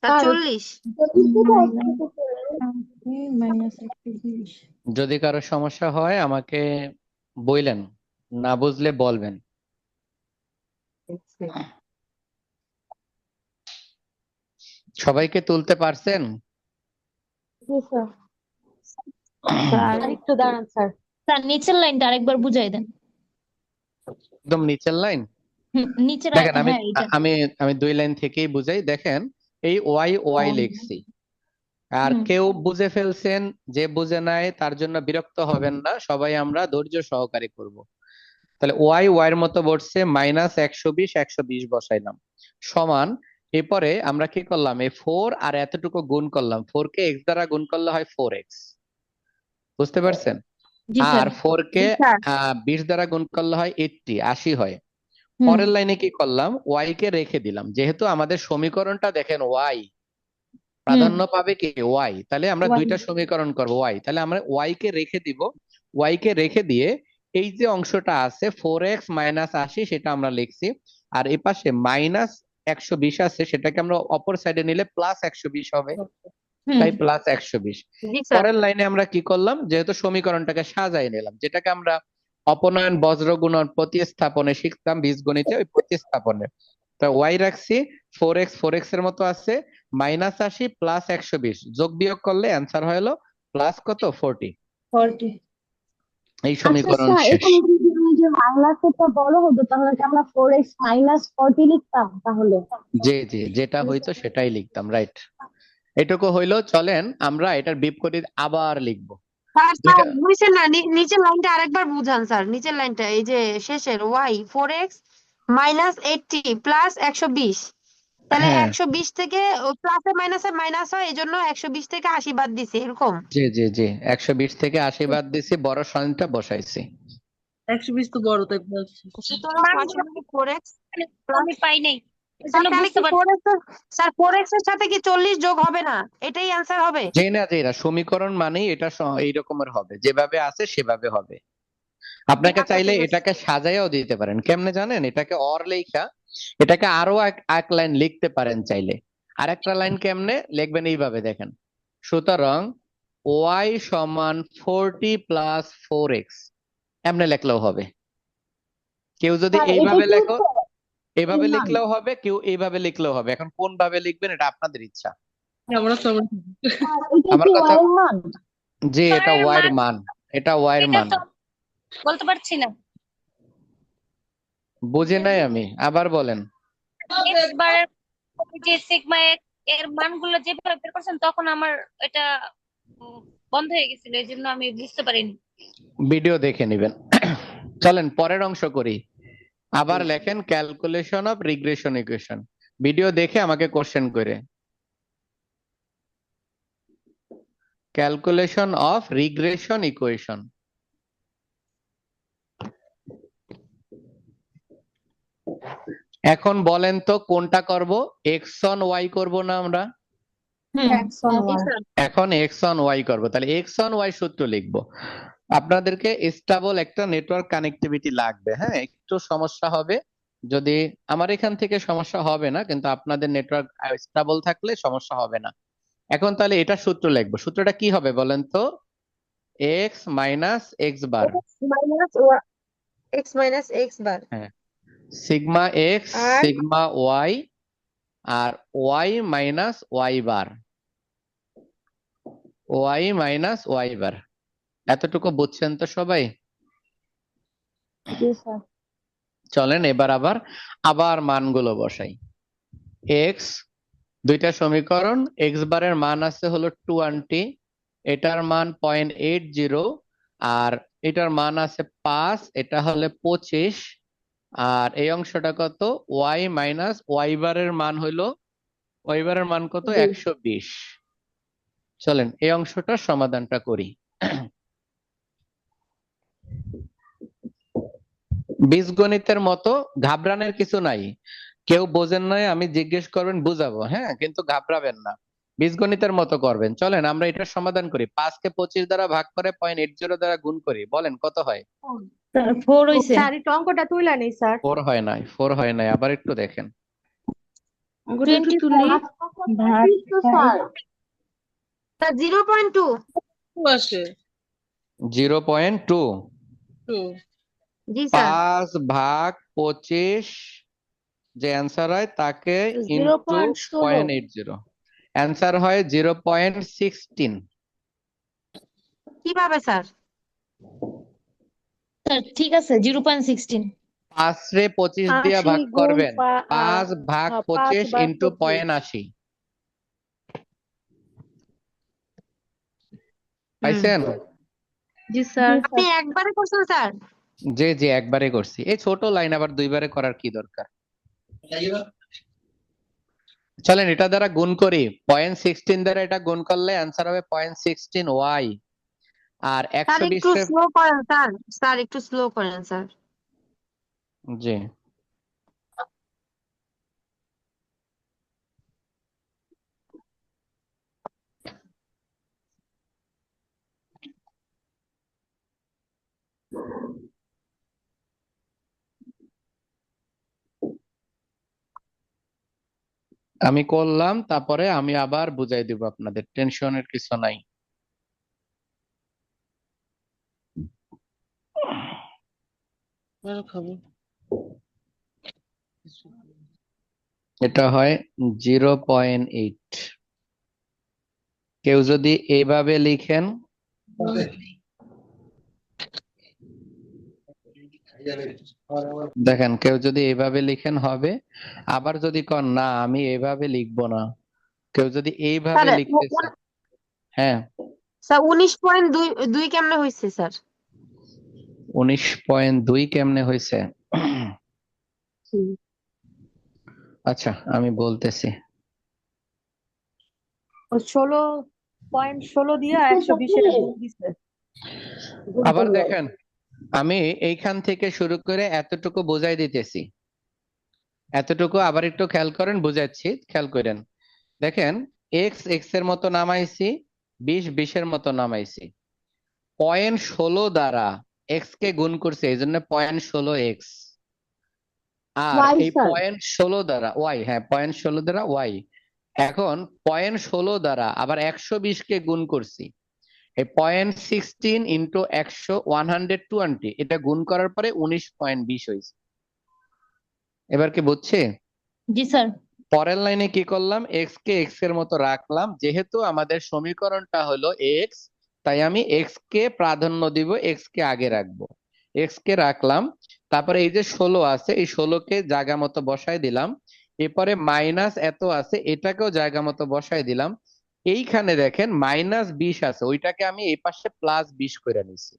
Sir sir 40। যদি কারো সমস্যা হয় আমাকে বললেন, না বুঝলে বলবেন। সবাইকে তুলতে পারছেন? জি স্যার। স্যার আর একটু দাঁড়ান স্যার। স্যার নিচের লাইনটা আরেকবার বুঝাই দেন। একদম নিচের লাইন। নিচের দেখেন আমি হ্যাঁ এটা। আমি আমি 2 লাইন থেকেই বুঝাই। দেখেন এই ওয়াই ওয়াই লিখছি, আর হুম। কেউ বুঝে ফেলছেন, যে বুঝে নাই তার জন্য বিরক্ত হবেন না, সবাই আমরা ধৈর্য সহকারে করব। তাহলে ওয়াই ওয়াই এর মতো বসছে, মাইনাস 120, 120 বসাইলাম, সমান। এরপরে আমরা কি করলাম? এই 4 আর এতটুকু গুণ করলাম। 4-কে x দ্বারা গুণ করলে হয় 4x, বুঝতে পারছেন? জি আর স্যার। 4-কে জি স্যার। 20 দ্বারা গুণ করলে হয় 80 হয়। হুম। পরের লাইনে কি করলাম? ওয়াই কে রেখে দিলাম। যেহেতু আমাদের সমীকরণটা দেখেন ওয়াই প্রাধান্য পাবে কি? ওয়াই। তাহলে আমরা Y দুইটা সমীকরণ করব ওয়াই। তাহলে আমরা ওয়াই কে রেখে দিব। ওয়াই কে রেখে দিয়ে এই যে অংশটা আছে 4x মাইনাস 80, সেটা আমরা লিখছি। আর এই পাশে মাইনাস 120 আছে, সেটাকে আমরা অপর সাইডে নিলে প্লাস 120 হবে, হুম। তাই প্লাস 120। জি স্যার। পরের লাইনে আমরা কি করলাম? যেহেতু সমীকরণটাকে সাজাই নিলাম, যেটাকে আমরা অপনয়ন বজ্র গুণন প্রতিস্থাপনে শিখতাম বীজগণিতে, ওই প্রতিস্থাপনে। তা ওয়াই রাখছি, 4x এর মতো আছে, মাইনাস 80 প্লাস 120 যোগ বিয়োগ করলে অ্যান্সার হলো প্লাস কত? 40। 40। এই আচ্ছা সমীকরণ স্যার, শেষ। এখানে যদি আমি যে মাইনাসটা বড় হতো তাহলে কি আমরা 4x মাইনাস 40 লিখতাম তাহলে? জি জি, যেটা হইতো সেটাই লিখতাম, রাইট। এটুকু হইলো। চলেন আমরা এটার বিপরীত আবার লিখবো। স্যার স্যার দুইটা বুঝছেন না, নিচের লাইনটা আরেকবার বুঝান স্যার। নিচের লাইনটা এই যে শেষের ওয়াই 4x মাইনাস 80 প্লাস 120। তাহলে হ্যাঁ 120 থেকে প্লাসে মাইনাসে মাইনাস হয়, এই জন্য 120 থেকে 80 বাদ দিছে এরকম। জি জি জি, 120 থেকে 80 বাদ দিছি, বড় সাইনটা বসাইছি। 120 তো বড় তাই বলছি। সুতরাং মানগুলো 4x আমি প্লাস, পাই নাই, এই স্যার জন্য তাহলে বুঝতে কি পারছি 4x স্যার 4x এর সাথে কি 40 যোগ হবে না? এটাই অ্যান্সার হবে? জি না জি না, সমীকরণ মানেই এটা এই রকমের হবে, যেভাবে আছে সেভাবে হবে। আপনাকে আচ্ছা চাইলে ঠিক আছে। এটাকে সাজাইয়াও দিতে পারেন, কেমনে জানেন? এটাকে অর লেখা, এটাকে আরো এক লাইন লিখতে পারেন চাইলে। আর একটা লাইন কেমনে লিখবেন এইভাবে দেখেন, সুতরাং y সমান 40 প্লাস 4x, এমনি লিখলেও হবে। কেউ যদি স্যার এটা এইভাবে কি লেখো, হচ্ছে এইভাবে মান? লিখলেও হবে, কেউ এইভাবে লিখলেও হবে। এখন কোন ভাবে লিখবেন এটা আপনাদের ইচ্ছা। আমরা তো আমরা স্যার এটা আমার কি কথা, ওয়াই মান? জি এটা স্যারের y এর মান মান, এটা y এর এটা মান। তো বলতে পারছি না। বুঝি নাই আমি, আবার বলেন। এক্স বারের যে সিগমা এর মানগুলো যেভাবে বের করছেন তখন আমার এটা বন্ধ হয়ে গেছিল, এই জন্য আমি বুঝতে পারিনি। ভিডিও দেখে নেবেন। চলেন পরের অংশ করি। আবার লেখেন calculation of regression equation, video দেখে আমাকে কোশ্চেন করে। Calculation of regression equation. এখন বলেন তো কোনটা করব, এক্স অন ওয়াই করব না আমরা? এক্স অন জি ওয়াই। স্যার। এখন এক্স অন ওয়াই করব, তাহলে এক্স অন ওয়াই সূত্র লিখব। আপনাদেরকে স্টেবল একটা নেটওয়ার্ক কানেক্টিভিটি লাগবে, হ্যাঁ একটু সমস্যা হবে, যদি আমার এখান থেকে সমস্যা হবে না, কিন্তু আপনাদের নেটওয়ার্ক স্টেবল থাকলে সমস্যা হবে না। এখন তাহলে এটা সূত্র লিখবো, সূত্রটা কি হবে বলেন তো? এক্স মাইনাস এক্স বার, x মাইনাস x বার হ্যাঁ, সিগমা এক্স আর সিগমা ওয়াই, আর Y minus Y bar, Y minus Y বার। এতটুকু বুঝছেন তো সবাই? জি স্যার। চলেন এবার আবার আবার মানগুলো বসাই। এক্স, দুইটা সমীকরণ, এক্স বারের মান আছে হলো 20, এটার মান 0.80, আর এটার মান আছে 5, এটা হলে 25, আর এই অংশটা কত? ওয়াই মাইনাস ওয়াই বারের মান হইলো, ওয়াই বারের মান কত? 120। চলেন এই অংশটার সমাধানটা করি। বীজগণিতের মতো ঘাবড়ানোর কিছু নাই, কেউ বোঝেন নাই আমি জিজ্ঞেস করবেন বুঝাবো, হ্যাঁ কিন্তু ঘাবড়াবেন না, বীজগণিতের মতো করবেন। চলেন আমরা এটার সমাধান করি। 5 কে 25 দ্বারা ভাগ করে 0.80 দ্বারা গুণ করি, বলেন কত হয়? 4 হইছে। স্যার একটু অঙ্কটা তুইলা নেই স্যার। 4 হয় নাই, 4 হয় নাই, আবার একটু দেখেন। ওটা একটু তুলি। ভাগ তো স্যার স্যার 0.2। আসে 0.2, তো জি স্যার। 5 ভাগ 25 যে অ্যান্সার হয় তাকে ইনটু 0.16। 0.80, অ্যান্সার হয় 0.16। কিভাবে স্যার? স্যার ঠিক আছে 0.16। 5 রে 25 দিয়া 80 ভাগ গুণ করবেন, 5 ভাগ 5 25 ভাগ ইনটু 25। 0.80, পাইছেন? জি স্যার। আপনি একবারে করছেন স্যার? জি জি একবারে করছি, এই ছোট লাইন আবার দুইবারে করার কি দরকার? চলেন এটা দ্বারা গুণ করি, 0.16 দ্বারা এটা গুণ করলে অ্যান্সার হবে 0.16 ওয়াই, আর স্যার 120 একটু রে, স্লো করেন স্যার, স্যার একটু স্লো করেন স্যার। জি আমি করলাম, তারপরে আমি আবার বুঝাই দিব আপনাদের, টেনশনের কিছু নাই। আর খাবো। এটা হয় 0.8। কেউ যদি এইভাবে লিখেন, দেখেন কেউ যদি এইভাবে লিখেন হবে, আবার যদি কন না আমি এইভাবে লিখবো না, কেউ যদি এইভাবে স্যার লিখতেছে, হ্যাঁ স্যার 19.2 কেমনে হয়েছে স্যার? 19.2 কেমনে হয়েছে? আচ্ছা আমি বলতেছি। ও 16.16 দিয়ে 120 গুণ দিছে গুণ আবার করলো। দেখেন, আমি এইখান থেকে শুরু করে এতটুকু বোঝাই দিতেছি, এতটুকু আবার একটু খেয়াল করেন, বুঝাচ্ছি, খেয়াল করেন। দেখেন, এক্স এক্স এর মতো নামাইছি, 20 এর মতো নামাইছি, 0.16 দ্বারা এক্স কে গুণ করছে, এই জন্য 0.16 এক্স। আর ওয়াই এই স্যার। 0.16 দ্বারা ওয়াই, হ্যাঁ 0.16 দ্বারা ওয়াই। এখন 0.16 দ্বারা আবার 120 কে গুণ করছি, এই 0.16 ইন্টু 120, এটা গুণ করার পরে 19.20 হয়েছে। এবার কি বুঝছে? জি স্যার। পরের লাইনে কি করলাম, এক্স কে এক্স এর মতো রাখলাম, যেহেতু আমাদের সমীকরণটা হলো এক্স, তাই আমি এক্স কে প্রাধান্য দিব, এক্স কে আগে রাখবো, এক্স কে রাখলাম। তারপরে এই যে 16 আছে, এই 16 কে জায়গা মতো বসাই দিলাম। এরপরে মাইনাস এত আছে, এটাকেও জায়গা মতো বসাই দিলাম। এইখানে দেখেন -20 আছে, ওইটাকে আমি এই পাশে +20 করে নিছি,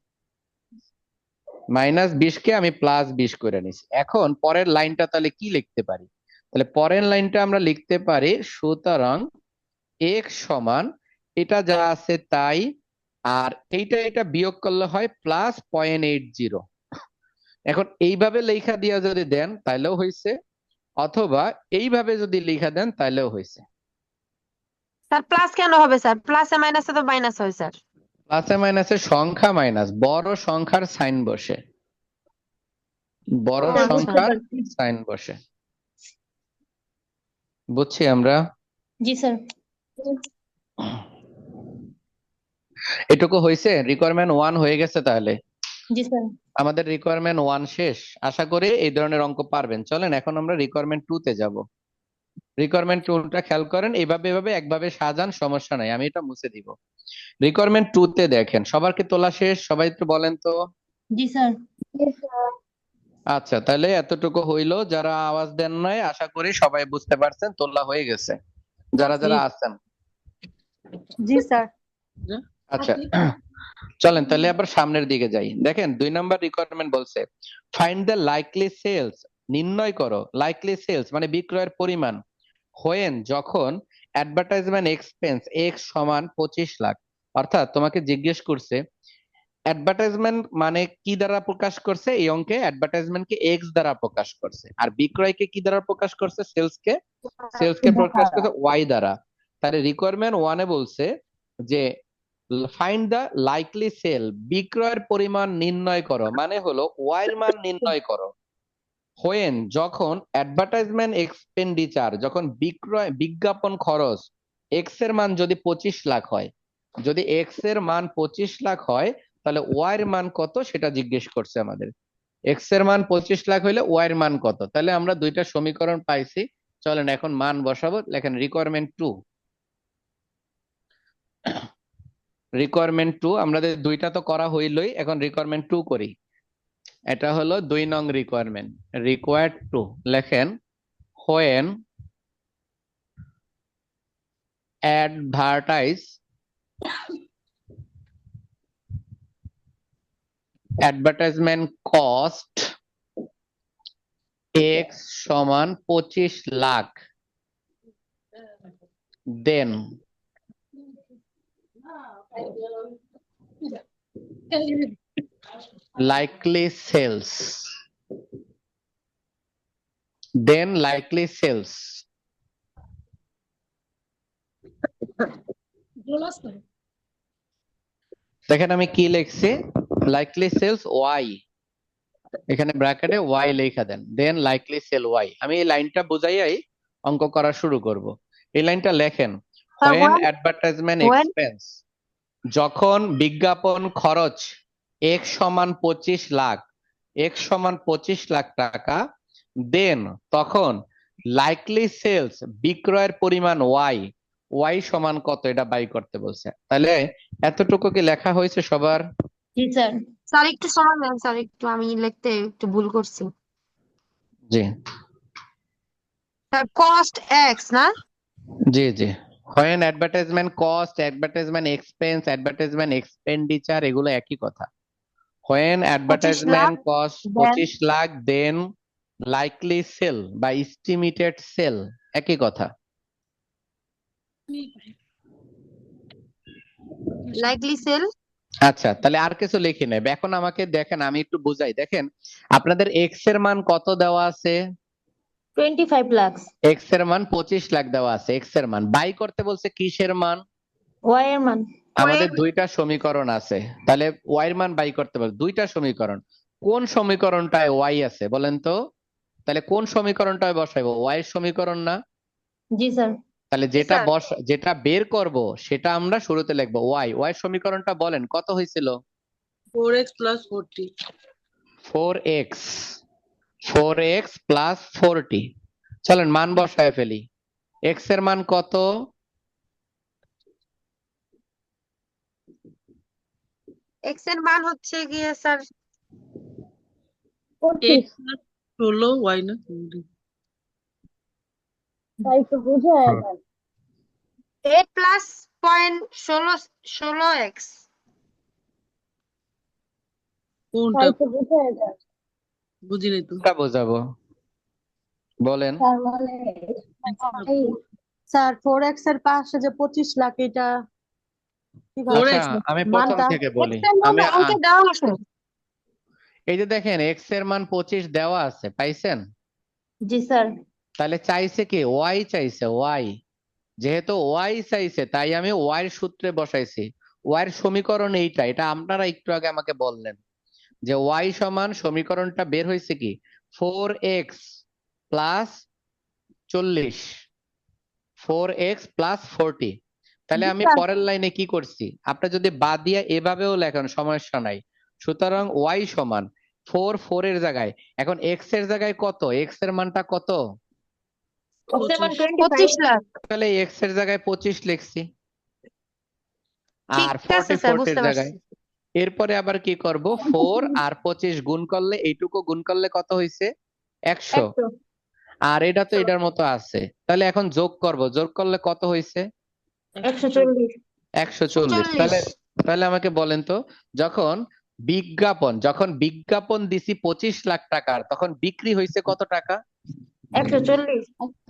-20 কে আমি +20 করে নিছি। এখন পরের লাইনটা তাহলে কি লিখতে পারি? তাহলে পরের লাইনটা আমরা লিখতে পারি, সুতরাং এক্স সমান এটা যা আছে তাই, আর এইটা এটা বিয়োগ করলে হয় +0.80। এখন এইভাবে লেখা দিয়া যদি দেন তাইলেও হয়েছে, অথবা এইভাবে যদি লেখা দেন তাইলেও হয়েছে। স্যার প্লাস কেন হবে স্যার? প্লাসে মাইনাসে তো মাইনাস হয় স্যার। প্লাসে মাইনাসে সংখ্যা মাইনাস, বড় সংখ্যার সাইন বসে, বড় ও স্যার বুঝতে আচ্ছা। সংখ্যার পারছি। সাইন বসে। বুঝছি আমরা? জি স্যার। এটুকু হয়েছে, রিকোয়ারমেন্ট 1 হয়ে গেছে তাহলে। জি স্যার। আমাদের রিকোয়ারমেন্ট 1 শেষ, আশা করি এই ধরনের অঙ্ক পারবেন। চলেন এখন আমরা রিকোয়ারমেন্ট 2 তে যাব। রিকোয়ারমেন্ট 2টা খেয়াল করেন, এইভাবে এভাবে একভাবে সাজান, সমস্যা নাই, আমি এটা মুছে দিব। রিকোয়ারমেন্ট 2 তে দেখেন, সবার কি তোলা শেষ? সবাই একটু বলেন তো। জি স্যার। আচ্ছা, তাহলে এতটুকু হইলো, যারা আওয়াজ দেন নাই আশা করি সবাই বুঝতে পারছেন, তোলা হয়ে গেছে যারা জি যারা আছেন। জি স্যার। আচ্ছা চলেন তাহলে আবার সামনের দিকে যাই। দেখেন 2 নম্বর রিকোয়ারমেন্ট বলছে, ফাইন্ড দ্য লাইকলি সেলস, নির্ণয় করো লাইকলি সেলস মানে বিক্রয়ের পরিমাণ, হোয়েন যখন অ্যাডভার্টাইজমেন্ট এক্সপেন্স এক্স সমান 25 লাখ। অর্থাৎ তোমাকে জিজ্ঞেস করছে অ্যাডভার্টাইজমেন্ট মানে কি দ্বারা প্রকাশ করছে, এই অঙ্কে অ্যাডভার্টাইজমেন্টকে এক্স দ্বারা প্রকাশ করছে, আর বিক্রয়কে কি দ্বারা প্রকাশ করছে, সেলসকে, সেলসকে প্রকাশ করছে ওয়াই দ্বারা। তাহলে রিকোয়ারমেন্ট 1-এ বলছে যে ফাইন্ড দ্য লাইকলি সেল, বিক্রয়ের পরিমাণ নির্ণয় করো, মানে হলো ওয়াই এর মান নির্ণয় করো, হোয়েন যখন অ্যাডভার্টাইজমেন্ট এক্সপেন্ডিচার, যখন বিজ্ঞাপন খরচ এক্স এর মান যদি 25 লাখ হয়, যদি এক্স এর মান 25 লাখ হয়, তাহলে ওয়াই এর মান কত সেটা জিজ্ঞেস করছে আমাদের। এক্স এর মান 25 লাখ হইলে ওয়াই এর মান কত? তাহলে আমরা দুইটা সমীকরণ পাইছি, চলেন এখন মান বসাবো। লেখেন রিকোয়ারমেন্ট 2, রিকোয়ারমেন্ট 2 আমাদের দুইটা তো করা হইলই, এখন রিকোয়ারমেন্ট 2 করি। এটা হলো 2 নং রিকোয়ারমেন্ট, রিকোয়ার্ড 2। লেখেন হোয়েন অ্যাডভার্টাইজমেন্ট কস্ট এক্স সমান 25 লাখ, দেন likely sales, then likely sales, দেখেন আমি কি লিখছি, লাইকলি সেলস ওয়াই, এখানে ব্র্যাকেটে ওয়াই লেখা দেন, দেন লাইকলি সেল ওয়াই। আমি এই লাইনটা বুঝাইয়াই অঙ্ক করা শুরু করব। এই লাইনটা লেখেন, sir when advertisement when expense, যখন বিজ্ঞাপন খরচ এক্স সমান 25 লাখ, এক্স সমান 25 লাখ টাকা, দেন তখন লাইকলি সেলস বিক্রয়ের পরিমাণ ওয়াই, ওয়াই সমান কত এটা বাই করতে বলছে। তাহলে এতটুকু কি লেখা হয়েছে সবার? জি স্যার। স্যার একটু সময় দেন স্যার, একটু আমি লিখতে একটু ভুল করছি। জি স্যার কস্ট এক্স না? জি জি, when advertisement cost, advertisement expense, advertisement expenditure এগুলো একই কথা। When 25 lakh advertisement cost then 25 lakh, then likely sale বা এস্টিমেটেড সেল একই কথা। Likely sale. আচ্ছা, তাহলে আর কিছু লিখি নেব। এখন আমাকে দেখেন, আমি একটু বুঝাই। দেখেন, আপনাদের এক্স এর মান কত দেওয়া আছে? 25 lakhs এক্স এর মান 25 লাখ দেওয়া আছে। এক্স এর মান বাই করতে বলছে কিসের মান? Y এর মান আমাদের দুইটা সমীকরণ আছে, তাহলে ওয়াই এর মান বাই করতে বলছে। দুইটা সমীকরণ, কোন সমীকরণটায় ওয়াই আছে বলেন তো? তাহলে কোন সমীকরণটায় বসাইবো? ওয়াই এর সমীকরণ না? জি স্যার তাহলে স্যার যেটা বের করব সেটা আমরা শুরুতে লিখবো ওয়াই। ওয়াই সমীকরণটা বলেন কত হয়েছিল? 4x plus 40 4x 4x plus 40। চলেন মান বসায় ফেলি। এক্স এর মান কত? এক্স এর মান হচ্ছে গিয়ে স্যার 25। 8 plus 16 y না তাই তো বুঝে দেন। 8 প্লাস পয়েন্ট 16 কোনটা তাই তো বুঝে দেন। বুঝিনি তো। তা বোঝাবো, বলেন। তার মানে এই স্যার 4x এর পাশে যে 25 লাখ এটা কিভাবে? 4x আচ্ছা, আমি প্রথম মানটা থেকে বলি। এক্স এর মান আমি অঙ্কে দেওয়া আছে। এই যে দেখেন, এক্স এর মান 25 দেওয়া আছে, পাইছেন? জি স্যার তাহলে চাইছে কি? ওয়াই চাইছে, ওয়াই। যেহেতু ওয়াই চাইছে তাই আমি ওয়াই এর সূত্রে বসাইছি। ওয়াই এর সমীকরণ এইটা, এটা আপনারা একটু আগে আমাকে বললেন যে ওয়াই সমান, সমীকরণটা বের হয়েছে কি 4x প্লাস 40, 4x প্লাস 40। তাহলে আমি পরের লাইনে কি করছি, আপনি যদি বাদ দিয়ে এভাবেও লেখেন সমস্যা নাই। সুতরাং ওয়াই সমান 4 এর জায়গায়, এখন এক্স এর জায়গায় কত? এক্স এর মানটা কত? এক্স এর মান 25 25 25 লাখ। তাহলে এক্স এর জায়গায় 25 লিখছি, ঠিক আর আছে 40 স্যার 40 এর বুঝতে জায়গায়। পারছি। এরপরে আবার কি করব, 4 আর 25 গুণ করলে, এইটুকু গুণ করলে কত হয়েছে? 100। 100 আর এটা তো এটার মতো আছে, তাহলে এখন যোগ করব, যোগ করলে কত হয়েছে? 140 140। তাহলে 40 তাহলে আমাকে বলেন তো, যখন বিজ্ঞাপন দিছি 25 লাখ টাকার, তখন বিক্রি হয়েছে কত টাকা? 140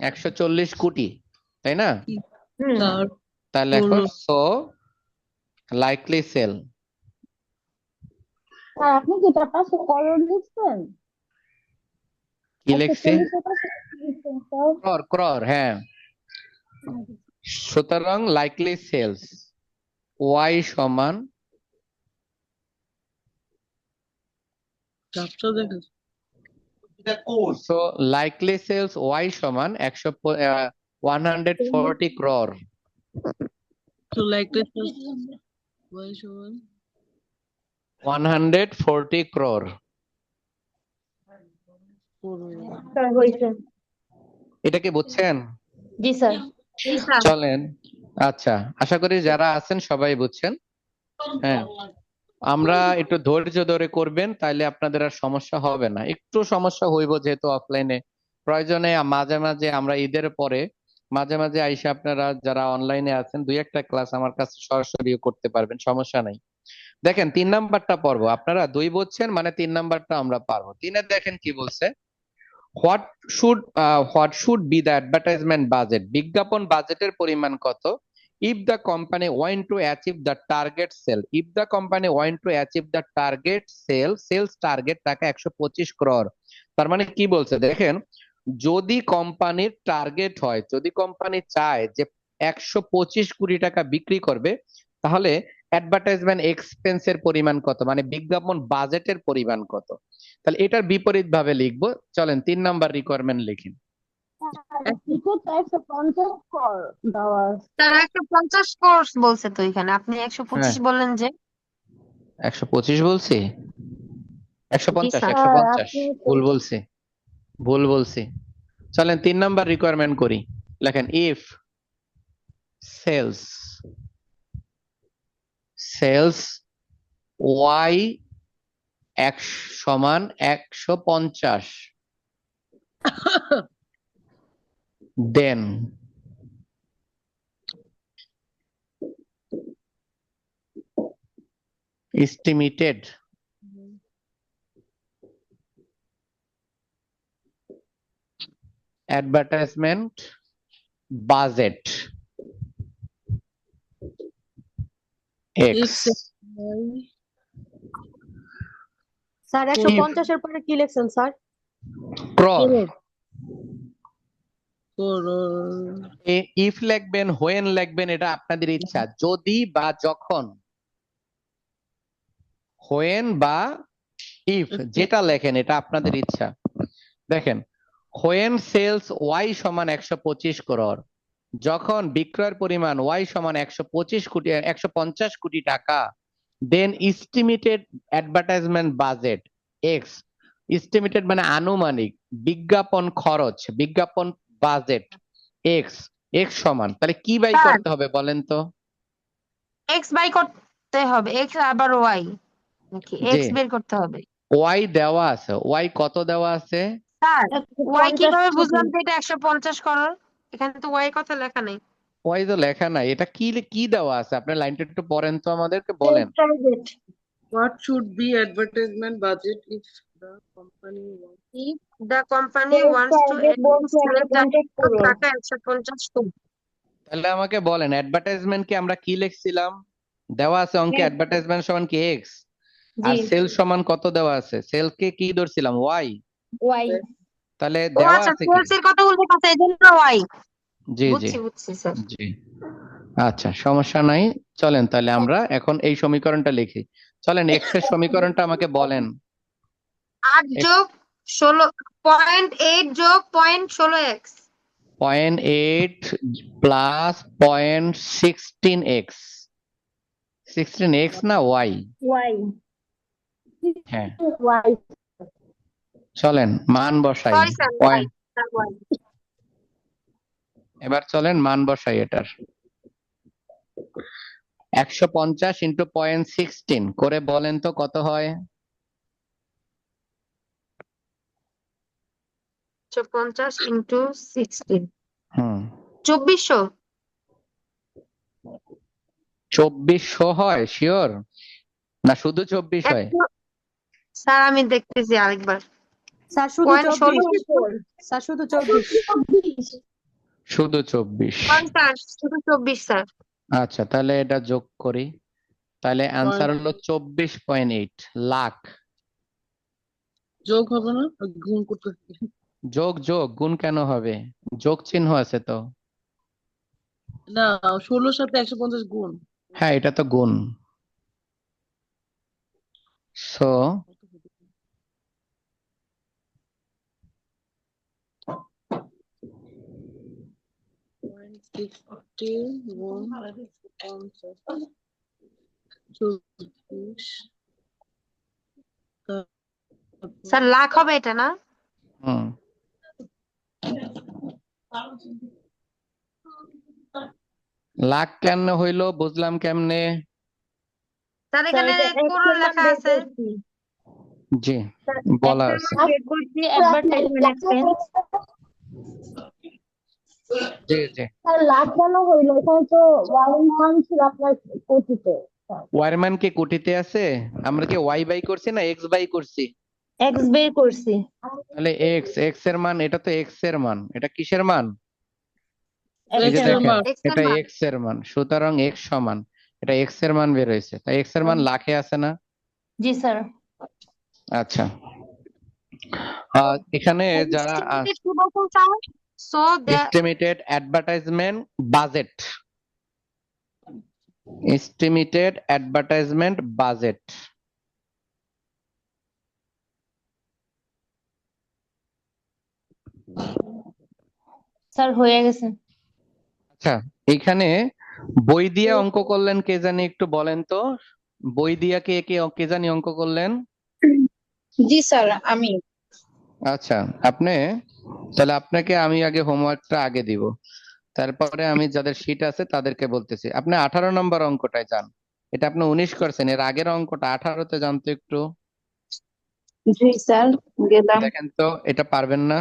140 কোটি, তাই না? হুম তার তাহলে এখন সো লাইকলি সেল। স্যার আপনি কি তার পাশে করোড় লিখছেন? কি লিখছি? 140 পাশে কি লিখছেন স্যার? ক্রর, হ্যাঁ। সুতরাং লাইকলি সেলস ওয়াই সমান, চাপটা দেখেন। সো লাইকলি সেলস ওয়াই সমান 140 ক্রর। তো লাইকলি y সমান 140 ক্রর। 4 স্যার হয়েছে এটা কি বুঝছেন? জি স্যার জি স্যার। চলেন, আচ্ছা, আশা করি যারা আছেন সবাই বুঝছেন। হ্যাঁ, আমরা একটু ধৈর্য ধরে করবেন, তাইলে আপনাদের আর সমস্যা হবে না। একটু সমস্যা হইব যেহেতু অফলাইনে, প্রয়োজনে মাঝে মাঝে আমরা ঈদের পরে মাঝে মাঝে আইসা আপনারা যারা অনলাইনে আছেন 2-1টা ক্লাস আমার কাছে সরাসরি করতে পারবেন, সমস্যা নাই। দেখেন 3 নাম্বারটা পড়বো, আপনারা 2 বুঝছেন মানে 3 নাম্বারটা আমরা পারবো। 3-এ দেখেন কি বলছে, what should be the advertisement budget? বিজ্ঞাপন বাজেটের পরিমাণ কত? If the company want to achieve the target sale, if the company want to achieve the target sales target টাকা 125 ক্রোর। তার মানে কি বলছে দেখেন, যদি কোম্পানির টার্গেট হয়, যদি কোম্পানি চায় যে 125 কোটি টাকা বিক্রি করবে, তাহলে অ্যাডভার্টাইজমেন্ট এক্সপেন্সের পরিমাণ কত, মানে বিজ্ঞাপন বাজেটের পরিমাণ কত? তাহলে এটার বিপরীত ভাবে লিখবো। চলেন 3 নাম্বার রিকোয়ারমেন্ট লিখি। লিখে তো 150 কর দেওয়া আছে। স্যার 150 কোর্স বলছে তো এখানে, আপনি 125 হ্যাঁ, বললেন যে। 125 বলছি, জি 150 স্যার। স্যার 150 আপনি ভুল বলছি। চলেন 3 নাম্বার রিকোয়ারমেন্ট করি। লেখেন ইফ সেলস সেলস ওয়াই সমান 150, দেন estimated advertisement budget x. Sir if 150-এর পরে কি লিখছেন স্যার? ক্রর করোড় ইফ লিখবেন হোয়েন লিখবেন এটা আপনাদের ইচ্ছা, যদি বা যখন, হোয়েন বা ইফ যেটা লেখেন এটা আপনাদের ইচ্ছা। দেখেন, হোয়েন সেলস ওয়াই সমান 125 করোড়, যখন বিক্রয়ের পরিমাণ ওয়াই সমান 150 কোটি টাকা, then estimated advertisement budget X. Estimated মানে আনুমানিক, বিজ্ঞাপন খরচ, বিজ্ঞাপন বাজেট এক্স। এক্স সমান, তাহলে কি বাই স্যার করতে হবে বলেন তো? এক্স বাই করতে হবে, এক্স আবার ওয়াই নাকি জি, এক্স বের করতে হবে? ওয়াই দেওয়া আছে, ওয়াই কত দেওয়া আছে? স্যার ওয়াই 150 কিভাবে কোটি। বুঝলাম যে এটা 150 করোড়? এখানে তো ওয়াই কথা লেখা নেই। ওয়াই তো লেখা নাই, এটা কি কি দেওয়া আছে? আপনার লাইনটা একটু পড়েন তো, আমাদেরকে বলেন। What should be advertisement budget if the company wants If the company Sales wants to target বলছে sell 150 করোড়। টাকা 150 কোটি। তাহলে আমাকে বলেন, অ্যাডভার্টাইজমেন্ট কে আমরা কি লিখছিলাম? দেওয়া আছে অঙ্কে Yes. অ্যাডভার্টাইজমেন্ট সমান কি এক্স, আর জি সেল সমান কত দেওয়া আছে? সেল কে কি ধরছিলাম? ওয়াই। ওয়াই তাহলে ও দেওয়া আচ্ছা, আছে কি? সেলস এর কথা বলতে পারছে এই জন্য ওয়াই। জি জি বুঝছি স্যার। জি। আচ্ছা, সমস্যা নাই, চলেন তাহলে আমরা এখন এই সমীকরণটা লিখি। চলেন, এক্স এর সমীকরণটা আমাকে বলেন। 8 যোগ 16 0.8 যোগ 0.16 এক্স। 0.8 plus 0.16 x. 16 এক্স না ওয়াই? ওয়াই হ্যাঁ, ওয়াই চলেন মান বসাই। Sorry sir, Y. পয়েন্ট, এবার চলেন মান বসাই এটার। 150 ইন্টু 0.16 করে বলেন তো কত হয়? 150 ইন্টু 16 হুম, 2400। 2400 হয় শিওর, না শুধু 24 হয়? স্যার আমি দেখতেছি আরেকবার। স্যার শুধু পয়েন্ট 24। 16। স্যার শুধু 24। শুধু 24? স্যার শুধু 24 স্যার। আচ্ছা, তাহলে এটা যোগ করি, তাহলে অ্যান্সার হলো 24.8 লাখ। যোগ হবে না, গুণ করতে হবে। যোগ যোগ, গুণ কেন হবে? যোগ চিহ্ন আছে তো। না, 16 সাথে 150 গুণ। হ্যাঁ, এটা তো গুণ। সো গুণ 50, 24, স্যার লাখ হবে এটা না? হুম, লাখ কেন হইলো বুঝলাম কেমনে? স্যার স্যার এখানে এটা এক্স করোড় এর মান লেখা বের আছে। করছি। জি, বলা এক্সের আছে। মান বের করছি অ্যাডভার্টাইজমেন্ট এক্সপেন্স। জি জি। স্যার লাখ কেন হইলো? এখানে তো ওয়াই মান ছিল আপনার কোটিতে। ওয়ারম্যান কে কোটিতে আছে? আমরা কি ওয়াই বাই করছি না এক্স বাই করছি? এক্স বের করছি। তাহলে এক্স, এক্স এর মান, এটা তো এক্স এর মান, এটা কিসের মান? এই যে এক্সের দেখেন, মান। এক্স এর এটা মান। এক্স এর মান, সুতরাং এক্স সমান, এটা এক্স এর মান বের হয়েছে, তাই এক্স এর মান লাখে আছে না? জি স্যার। আচ্ছা, এখানে যারা Estimated কি বলছেন sir? So estimated advertisement budget, estimated advertisement budget. Sir হয়ে গেছে। আচ্ছা, এখানে বই দিয়ে অঙ্ক করলেন কে জানি, একটু বলেন তো, বই দিয়া কে কে কে জানি অঙ্ক করলেন? জি স্যার, আমি। আচ্ছা, আপনি, তাহলে আপনাকে আমি আগে হোমওয়ার্কটা আগে দিব, তারপরে আমি যাদের শীট আছে তাদেরকে বলতেছি। আপনি 18 নম্বর অঙ্কটায় যান, এটা আপনি 19 করছেন, এর আগের অঙ্কটা 18-তে যান তো একটু। জি স্যার, গেলাম। দেখেন তো এটা পারবেন না?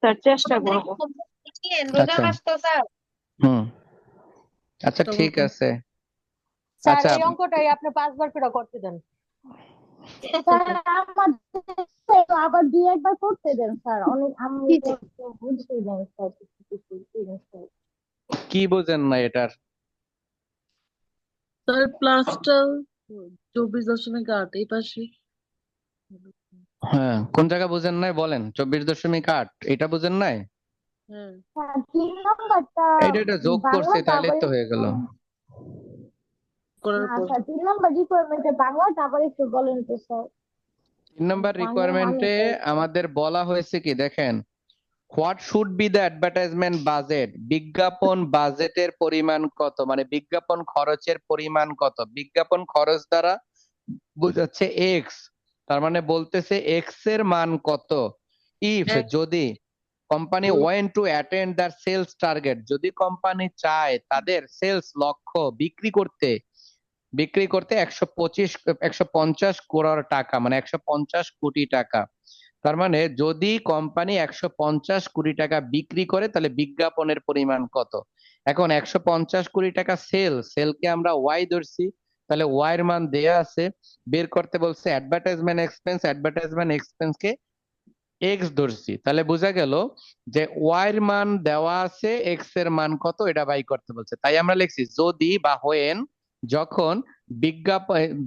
স্যার চেষ্টা করবো। রোজা আচ্ছা, মাস তো স্যার। হুম, আচ্ছা ঠিক আছে। স্যার আচ্ছা এই অঙ্কটাই আপনি 5 বার করে করতে দেন। স্যার আমাদের আবার দুই একবার করতে দেন স্যার, অনেক আমি তো বুঝতে দেন স্যার কিছু কিছু জিনিস। কি বোঝেন না এটার? স্যার প্লাসটা 24.8 এই পাশে। হ্যাঁ, কোন জায়গা বুঝেন নাই বলেন? 24.8 এটা বুঝেন নাই? হ্যাঁ স্যার 3 নাম্বারটা এটা যোগ বাংলা করছে তাহলেই আবার তো হয়ে গেল। করার না পর স্যার 3 নাম্বার রিকোয়ারমেন্টে বাংলাটা আবার একটু বলেন তো স্যার, 3 নম্বর বাংলার রিকোয়ারমেন্টে মানেটা একটু। আমাদের বলা হয়েছে কি দেখেন, what should be the advertisement budget, বিজ্ঞাপন বাজেটের পরিমাণ কত, মানে বিজ্ঞাপন খরচের পরিমাণ কত। বিজ্ঞাপন খরচ দ্বারা বোঝাচ্ছে এক্স, তার মানে বলতেছে এক্স এর মান কত। ইফ এক যদি company want to attend the sales target, যদি কোম্পানি চায় তাদের সেলস লক্ষ্য বিক্রি করতে 150 করোড় টাকা, মানে 150 কোটি টাকা। তার মানে যদি কোম্পানি 150 কোটি টাকা বিক্রি করে তাহলে বিজ্ঞাপনের পরিমাণ কত। এখন 150 কোটি টাকা সেলকে আমরা ওয়াই ধরছি, তাহলে ওয়াই এর মান দেয়া আছে, বের করতে বলছে অ্যাডভার্টাইজমেন্ট এক্সপেন্সকে এক্স ধরছি, তাহলে বোঝা গেল যে ওয়াই এর মান দেওয়া আছে, এক্স এর মান কত এটা বাই করতে বলছে। তাই আমরা লিখছি যদি বা হোয়েন, যখন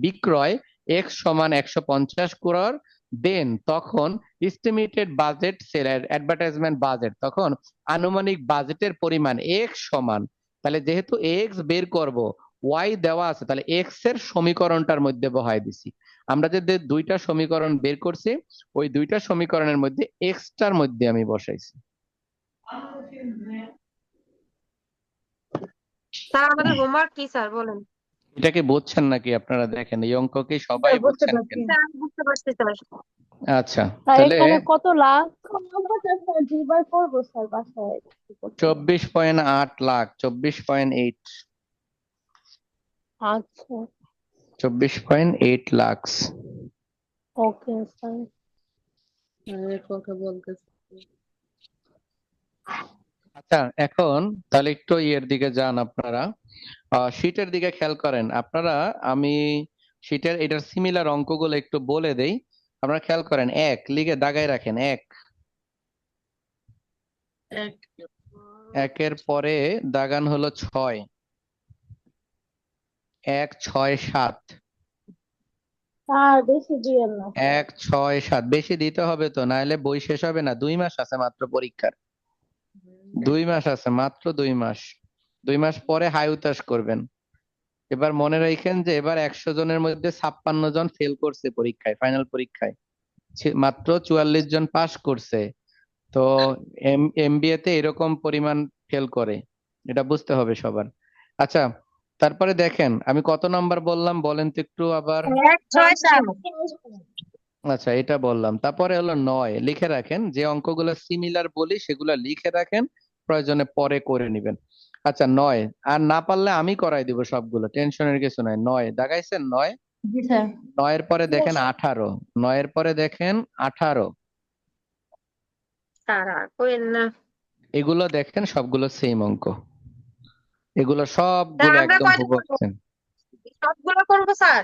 বিক্রয় এক্স সমান 150 করোড়, দেন তখন estimated budget sale advertisement budget, তখন আনুমানিক বাজেটের পরিমাণ এক্স সমান, তাহলে যেহেতু এক্স বের করব, ওয়াই দেওয়া আছে, তাহলে এক্স এর সমীকরণটার মধ্যে বহাই দিছি। আমরা যে দুইটা সমীকরণ বের করছি ওই দুইটা সমীকরণের মধ্যে এক্সটার মধ্যে আমি বসাইছি। স্যার আমাদের হোমওয়ার্ক কি স্যার বলেন? এটাকে বুঝছেন নাকি আপনারা? দেখেন এই অঙ্ক কি সবাই স্যার বুঝতে বুঝছেন পারছি। কিনা? স্যার আমি বুঝতে পারছি স্যার। আচ্ছা, স্যার তাহলে এখানে কত লাখ নাম্বারটা স্যার দুইবার করবো স্যার বাসায় করতে হবে। 24.8 লাখ, 24.8, আচ্ছা 24.8 লাখ। Okay sir. কথা বলতেছে। আচ্ছা, এখন তাহলে একটু ইয়ের দিকে যান আপনারা, শীটের দিকে খেয়াল করেন আপনারা। আমি শীটের এটার সিমিলার অঙ্কগুলো একটু বলে দেই, আপনারা খেয়াল করেন। এক লিখে দাগায় রাখেন, এক একের পরে দাগান হলো 6, 1 6 7, স্যার বেশি দিয়েন না স্যার। 1 6 7 বেশি দিতে হবে তো, নাহলে বই শেষ হবে না। 2 মাস আছে মাত্র পরীক্ষার, 2 মাস আছে মাত্র, 2 মাস। 2 মাস পরে হাই উতাস করবেন। এবার মনে রাখেন যে এবার 100 জনের মধ্যে 56 জন ফেল করছে পরীক্ষায়, ফাইনাল পরীক্ষায়, মাত্র 44 জন পাস করছে। তো এমবিএ তে এরকম পরিমাণ ফেল করে, এটা বুঝতে হবে সবার। আচ্ছা, তারপরে দেখেন আমি কত নাম্বার বললাম বলেন তো একটু আবার। 1 6 7। আচ্ছা, এটা বললাম। তারপরে হলো 9, লিখে রাখেন। যে অঙ্কগুলো সিমিলার বলি সেগুলো লিখে রাখেন, প্রয়োজনে পরে করে নিবেন। আচ্ছা 9, আর না পারলে আমি করাই দিব সবগুলো, টেনশনের কিছু নাই। 9 দাগাইছেন? 9, জি স্যার। 9 এর পরে দেখেন 18, 9 এর পরে দেখেন 18, স্যার আর কইেন না। এগুলো দেখেন সবগুলো সেম অঙ্ক, এগুলো স্যার সবগুলো আমরা একদম কয়টা হুবহু করবো? same। সবগুলো করবো স্যার?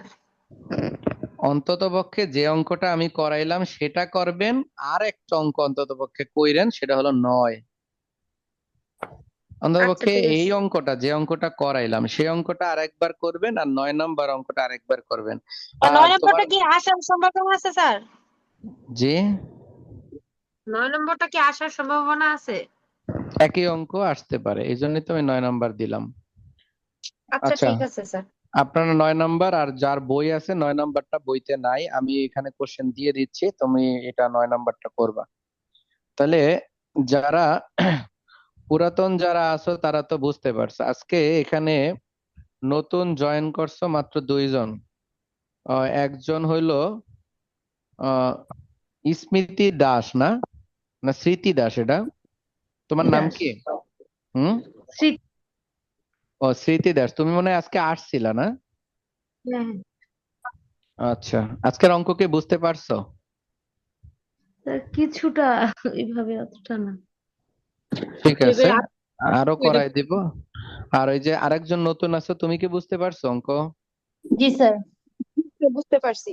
অন্তত পক্ষে যে অঙ্কটা আমি করাইলাম সেটা করবেন, আর একটা অঙ্ক অন্তত পক্ষে কইরেন, সেটা হলো 9। আচ্ছা অন্ততপক্ষে ঠিক এই আছে। অঙ্কটা, যে অঙ্কটা করাইলাম সেই অঙ্কটা আরেকবার করবেন, আর 9 নম্বর অঙ্কটা আরেকবার করবেন। আর আর 9 তোমার নম্বরটা কি আসার সম্ভাবনা আছে স্যার? যে 9 নম্বরটা কি আসার সম্ভাবনা আছে? একই অঙ্ক আসতে পারে, এই জন্যই তো আমি 9 নম্বর দিলাম। আচ্ছা আচ্ছা, ঠিক আছে স্যার। আপনারা 9 নম্বর, আর যার বই আছে 9 নম্বরটা বইতে নাই, আমি এখানে কোশ্চেন দিয়ে দিচ্ছি, তুমি এটা 9 নম্বরটা করবা। তাহলে যারা পুরাতন যারা আছো তারা তো বুঝতে পারছো। আজকে এখানে নতুন জয়েন করছো মাত্র 2 জন। একজন হইলো আহ স্মৃতি দাস, না না স্মৃতি দাস, এটা তোমার নাম দাস। কি? হুম, শ্রী। ও স্মৃতি দাস, তুমি মনে হয় আজকে আসছিলা না? হ্যাঁ আচ্ছা, আজকের অঙ্ক কি বুঝতে পারছো? স্যার কিছুটা, এইভাবে অতটা না। ঠিক আছে, এবার আরো করাই দিব। আর ওই যে আরেকজন নতুন আছে, তুমি কি বুঝতে পারছো অঙ্ক? জি স্যার। বুঝতে পারছি।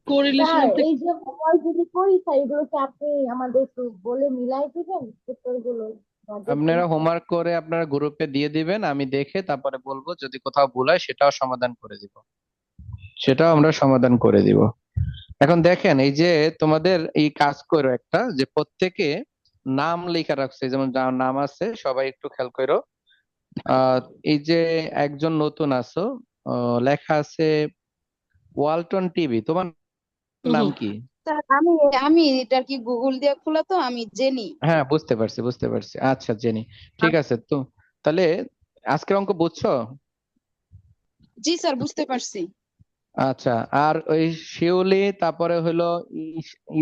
কোরিলেশন স্যার একটা এই যে হোমওয়ার্ক যদি করি স্যার এগুলো কি আপনি আমাদের একটু বলে মিলাই দিবেন উত্তরগুলো বাজেটের? আপনারা হোমওয়ার্ক করে আপনারা গ্রুপে দিয়ে দিবেন, আমি দেখে তারপরে বলবো, যদি কোথাও ভুল হয় সেটাও সমাধান করে দিব, সেটাও আমরা সমাধান করে দিব। এখন দেখেন, এই যে তোমাদের এই কাজ করো একটা, যে প্রত্যেকে নাম লেখা রাখছে, যেমন যার নাম আছে সবাই একটু খেয়াল করো। আহ এই যে একজন নতুন আছো, লেখা আছে ওয়ালটন টিভি, তোমার নাম কি? স্যার আমি এটা কি গুগল দিয়ে খোলা, তো আমি জেনি। হ্যাঁ, বুঝতে পারছি বুঝতে পারছি, আচ্ছা জেনি, ঠিক আছে তো। তাহলে আজকের অঙ্ক বুঝছো? জি স্যার, বুঝতে পারছি। আচ্ছা, আর ওই শিউলি, তারপরে হলো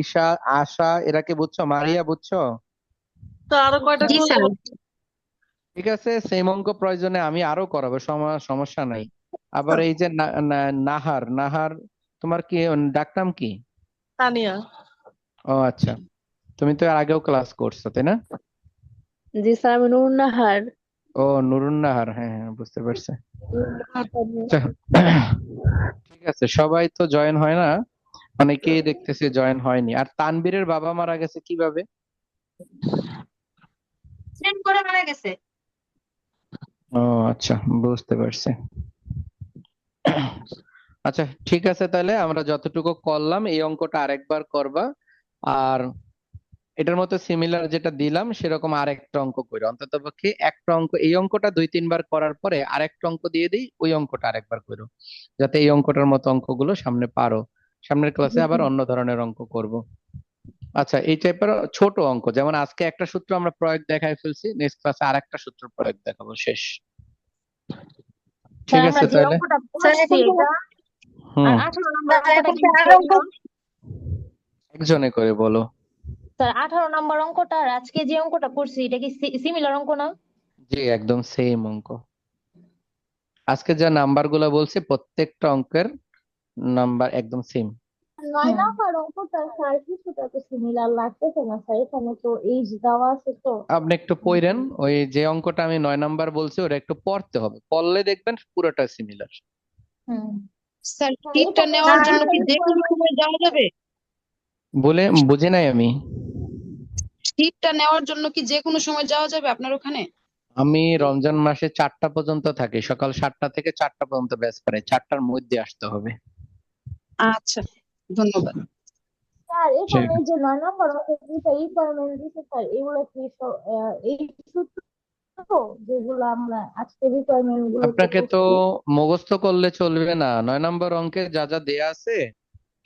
ঈশা, আশা, এরা কি বুঝছো? মারিয়া বুঝছো? তো আরো কয়টা জি ক্লোজ। স্যার। ঠিক আছে, সেম অঙ্ক প্রয়োজনে আমি আরো করাবো, সমস্যা নাই। আবার এই যে নাহার, নাহার, তোমার কি ডাকনাম কি? তানিয়া। ও আচ্ছা, তুমি তো এর আগেও ক্লাস করছো তাই না? জি স্যার, আমি নুরুন নাহার। ও নুরুন নাহার, হ্যাঁ হ্যাঁ বুঝতে পারছি। আচ্ছা, ঠিক আছে, সবাই তো জয়েন হয় না, অনেকেই দেখতেছি জয়েন হয়নি। আর তানবীরের বাবা মারা গেছে কিভাবে? অ্যাক্সিডেন্ট করে মারা গেছে। ও আচ্ছা, বুঝতে পারছি। আচ্ছা ঠিক আছে, তাহলে আমরা যতটুকু করলাম এই অঙ্কটা আরেকবার করবা। আর এটার মতো সিমিলার যেটা দিলাম সেরকম আরেকটা অঙ্ক করে, অন্তত পক্ষে একটা অঙ্ক, এই অঙ্কটা 2-3 বার করার পরে আরেকটা অঙ্ক দিয়ে দিই, ওই অঙ্কটা আরেকবার করো, যাতে এই অঙ্কটার মতো অঙ্কগুলো সামনে পারো। সামনের ক্লাসে আবার অন্য ধরনের অঙ্ক করব। আচ্ছা, এই টাইপের ছোট অঙ্ক, যেমন আজকে একটা সূত্র আমরা প্রয়োগ দেখাই ফেলছি, নেক্সট ক্লাসে আরেকটা সূত্র প্রয়োগ দেখাবো, শেষ। স্যার ঠিক আমরা আছে যে তাহলে। অঙ্কটা স্যার করছি এখন এটা, আর হুম, 18 নম্বর স্যার অঙ্কটা এখন কি চার অঙ্ক। সেম? একজনে করে বলো। স্যার 18 নম্বর অঙ্কটা আর আজকে যে অঙ্কটা করছি এটা কি সিমিলার অঙ্ক না? জি, একদম সেম অঙ্ক। আজকে যা নাম্বার গুলা বলছি প্রত্যেকটা অঙ্কের নাম্বার একদম সেম। 9 নাম্বার অঙ্কটা স্যার কিছুটা তো সিমিলার লাগতেছে না স্যার, এখানে তো এইজ দেওয়া আছে তো। আপনি একটু পড়েন, ওই যে অঙ্কটা আমি 9 নাম্বার বলছি ওটা একটু পড়তে হবে, পড়লে দেখবেন পুরোটা সিমিলার। হুম। স্যার স্যার টিপটা এখানে নেওয়ার জন্য কি যে কোনো requirement সময় যাওয়া যাবে? বলে বুঝি নাই আমি। টিপটা নেওয়ার জন্য কি যে কোনো সময় যাওয়া যাবে আপনার ওখানে? আমি রমজান মাসে 4টা পর্যন্ত থাকি, সকাল 7টা থেকে 4টা পর্যন্ত ব্যাচ করাই, 4টার মধ্যে আসতে হবে। আচ্ছা, ধন্যবাদ। স্যার ঠিক এখানে যে 9 নাম্বার অঙ্কের দুইটা রিকোয়ারমেন্ট দিচ্ছে স্যার, এগুলো কি এই সূত্র যেগুলো আমরা আজকে রিকোয়ারমেন্ট গুলোতে আপনাকে তো করছি? মুখস্থ করলে চলবে না, 9 নাম্বার অঙ্কে যা যা দেয়া আছে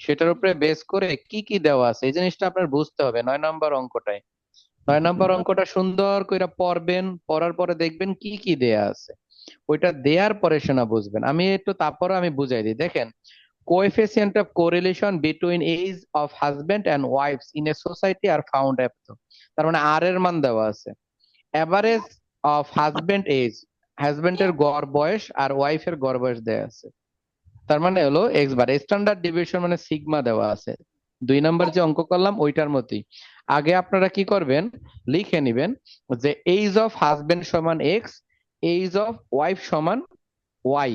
সেটার উপরে বেস করে কি কি দেওয়া আছে এই জিনিসটা আপনার বুঝতে হবে 9 নাম্বার অঙ্কটায়। 9 নাম্বার অঙ্কটা সুন্দর করে পড়বেন, পড়ার পরে দেখবেন কি কি দেয়া আছে, ওইটা দেওয়ার পরে সেনা বুঝবেন। আমি একটু তারপরে আমি বুঝাই দিই, দেখেন, coefficient of correlation between age of husband and wifes in a society are found at, তার মানে আর এর মান দেওয়া আছে, এভারেজ অফ হাজবেন্ড এজ, হাজবেন্ডের গড় বয়স আর ওয়াইফের গড় বয়স দেওয়া আছে, তার মানে হলো এক্স বার, স্ট্যান্ডার্ড ডেভিয়েশন মানে সিগমা দেওয়া আছে। 2 নাম্বার যে অঙ্ক করলাম ওইটার মতোই। আগে আপনারা কি করবেন, লিখে নিবেন যে এইজ অফ হাজবেন্ড সমান এক্স, এইজ অফ ওয়াইফ সমান ওয়াই,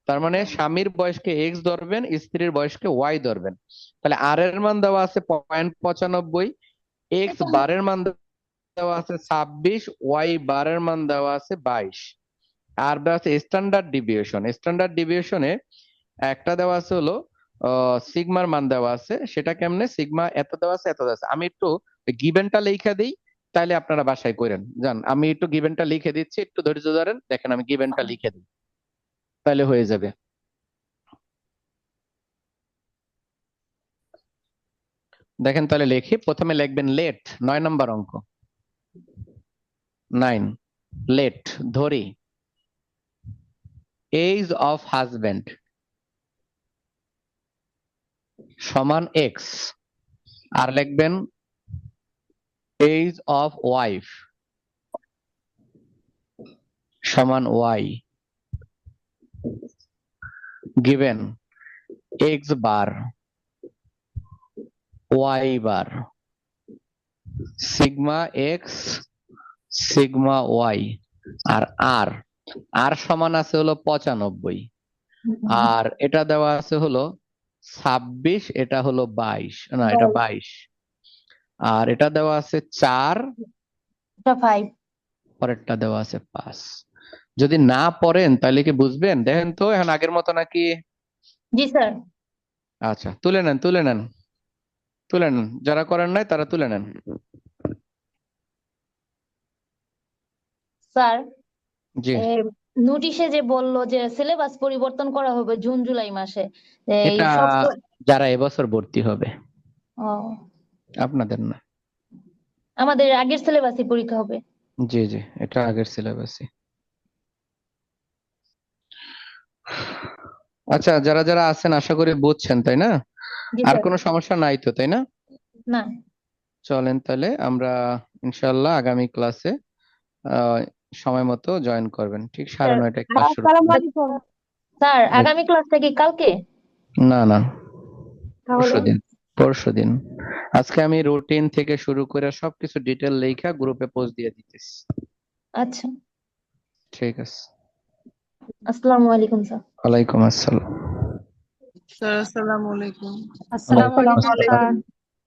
তার মানে স্বামীর বয়সকে এক্স ধরবেন, স্ত্রীর বয়সকে ওয়াই ধরবেন। তাহলে আর এর মান দেওয়া আছে 0.95, এক্স বারের মান দেওয়া আছে 26, ওয়াই বারের মান দেওয়া আছে 22, আর দেওয়া আছে স্ট্যান্ডার্ড ডিভিয়েশন। স্ট্যান্ডার্ড ডিভিয়েশনে একটা দেওয়া আছে হলো সিগমার মান দেওয়া আছে, সেটা কেমনে, সিগমা এত দেওয়া আছে এত দেওয়া আছে। আমি একটু গিভেনটা লিখে দিই, তাহলে আপনারা বাসায় করেন যান, আমি একটু গিভেনটা লিখে দিচ্ছি, একটু ধৈর্য ধরেন, দেখেন আমি গিভেনটা লিখে দিই, তাহলে হয়ে যাবে। দেখেন তাহলে লিখি, প্রথমে লিখবেন লেট, 9 নাম্বার অঙ্ক, 9, লেট ধরি, এজ অফ হাজবেন্ড সমান এক্স, আর লিখবেন এজ অফ ওয়াইফ সমান Y, given x bar, y bar, sigma X, sigma Y, আর আর আর সমান আছে হলো 95, আর এটা দেওয়া আছে হলো 26, এটা হলো 22, না এটা 22, আর এটা দেওয়া আছে 4, এটা 5। পরেরটা দেওয়া আছে 5। যদি না পড়েন তাহলে কি বুঝবেন? দেখেন তো এখন আগের মতো নাকি? জি স্যার। আচ্ছা, তুলে নেন, তুলে নেন, তুলে নেন, যারা করেন নাই তারা তুলে নেন। স্যার, জি, নোটিশে যে বললো যে সিলেবাস পরিবর্তন করা হবে জুন জুলাই মাসে, এই এটা সব যারা এবছর ভর্তি হবে, ও, আপনাদের না। আমাদের আগের সিলেবাসে পরীক্ষা হবে। জি জি, এটা আগের সিলেবাসই। আচ্ছা, যারা যারা আছেন আশা করি বুঝছেন, তাই না? জি আর স্যার। কোনো সমস্যা নাই তো, তাই না? না। চলেন তাহলে আমরা ইনশাল্লাহ আগামী ক্লাসে আহ সময় মতো জয়েন করবেন, ঠিক স্যার, 9:30টায় ক্লাস শুরু আসসালামু করবেন। আলাইকুম। স্যার আগামী ক্লাসটা কি কালকে? না না, তাহলে পরশুদিন, পরশুদিন। আজকে আমি রুটিন থেকে শুরু করে সবকিছু ডিটেল লেখা গ্রুপে পোস্ট দিয়ে দিতেছি। আচ্ছা, ঠিক আছে। আসসালামু আলাইকুম স্যার। ওয়ালাইকুম আসসালাম। স্যার আসসালামু আলাইকুম। আসসালামু ওয়ালাইকুম আলাইকুম আসসালাম। স্যার।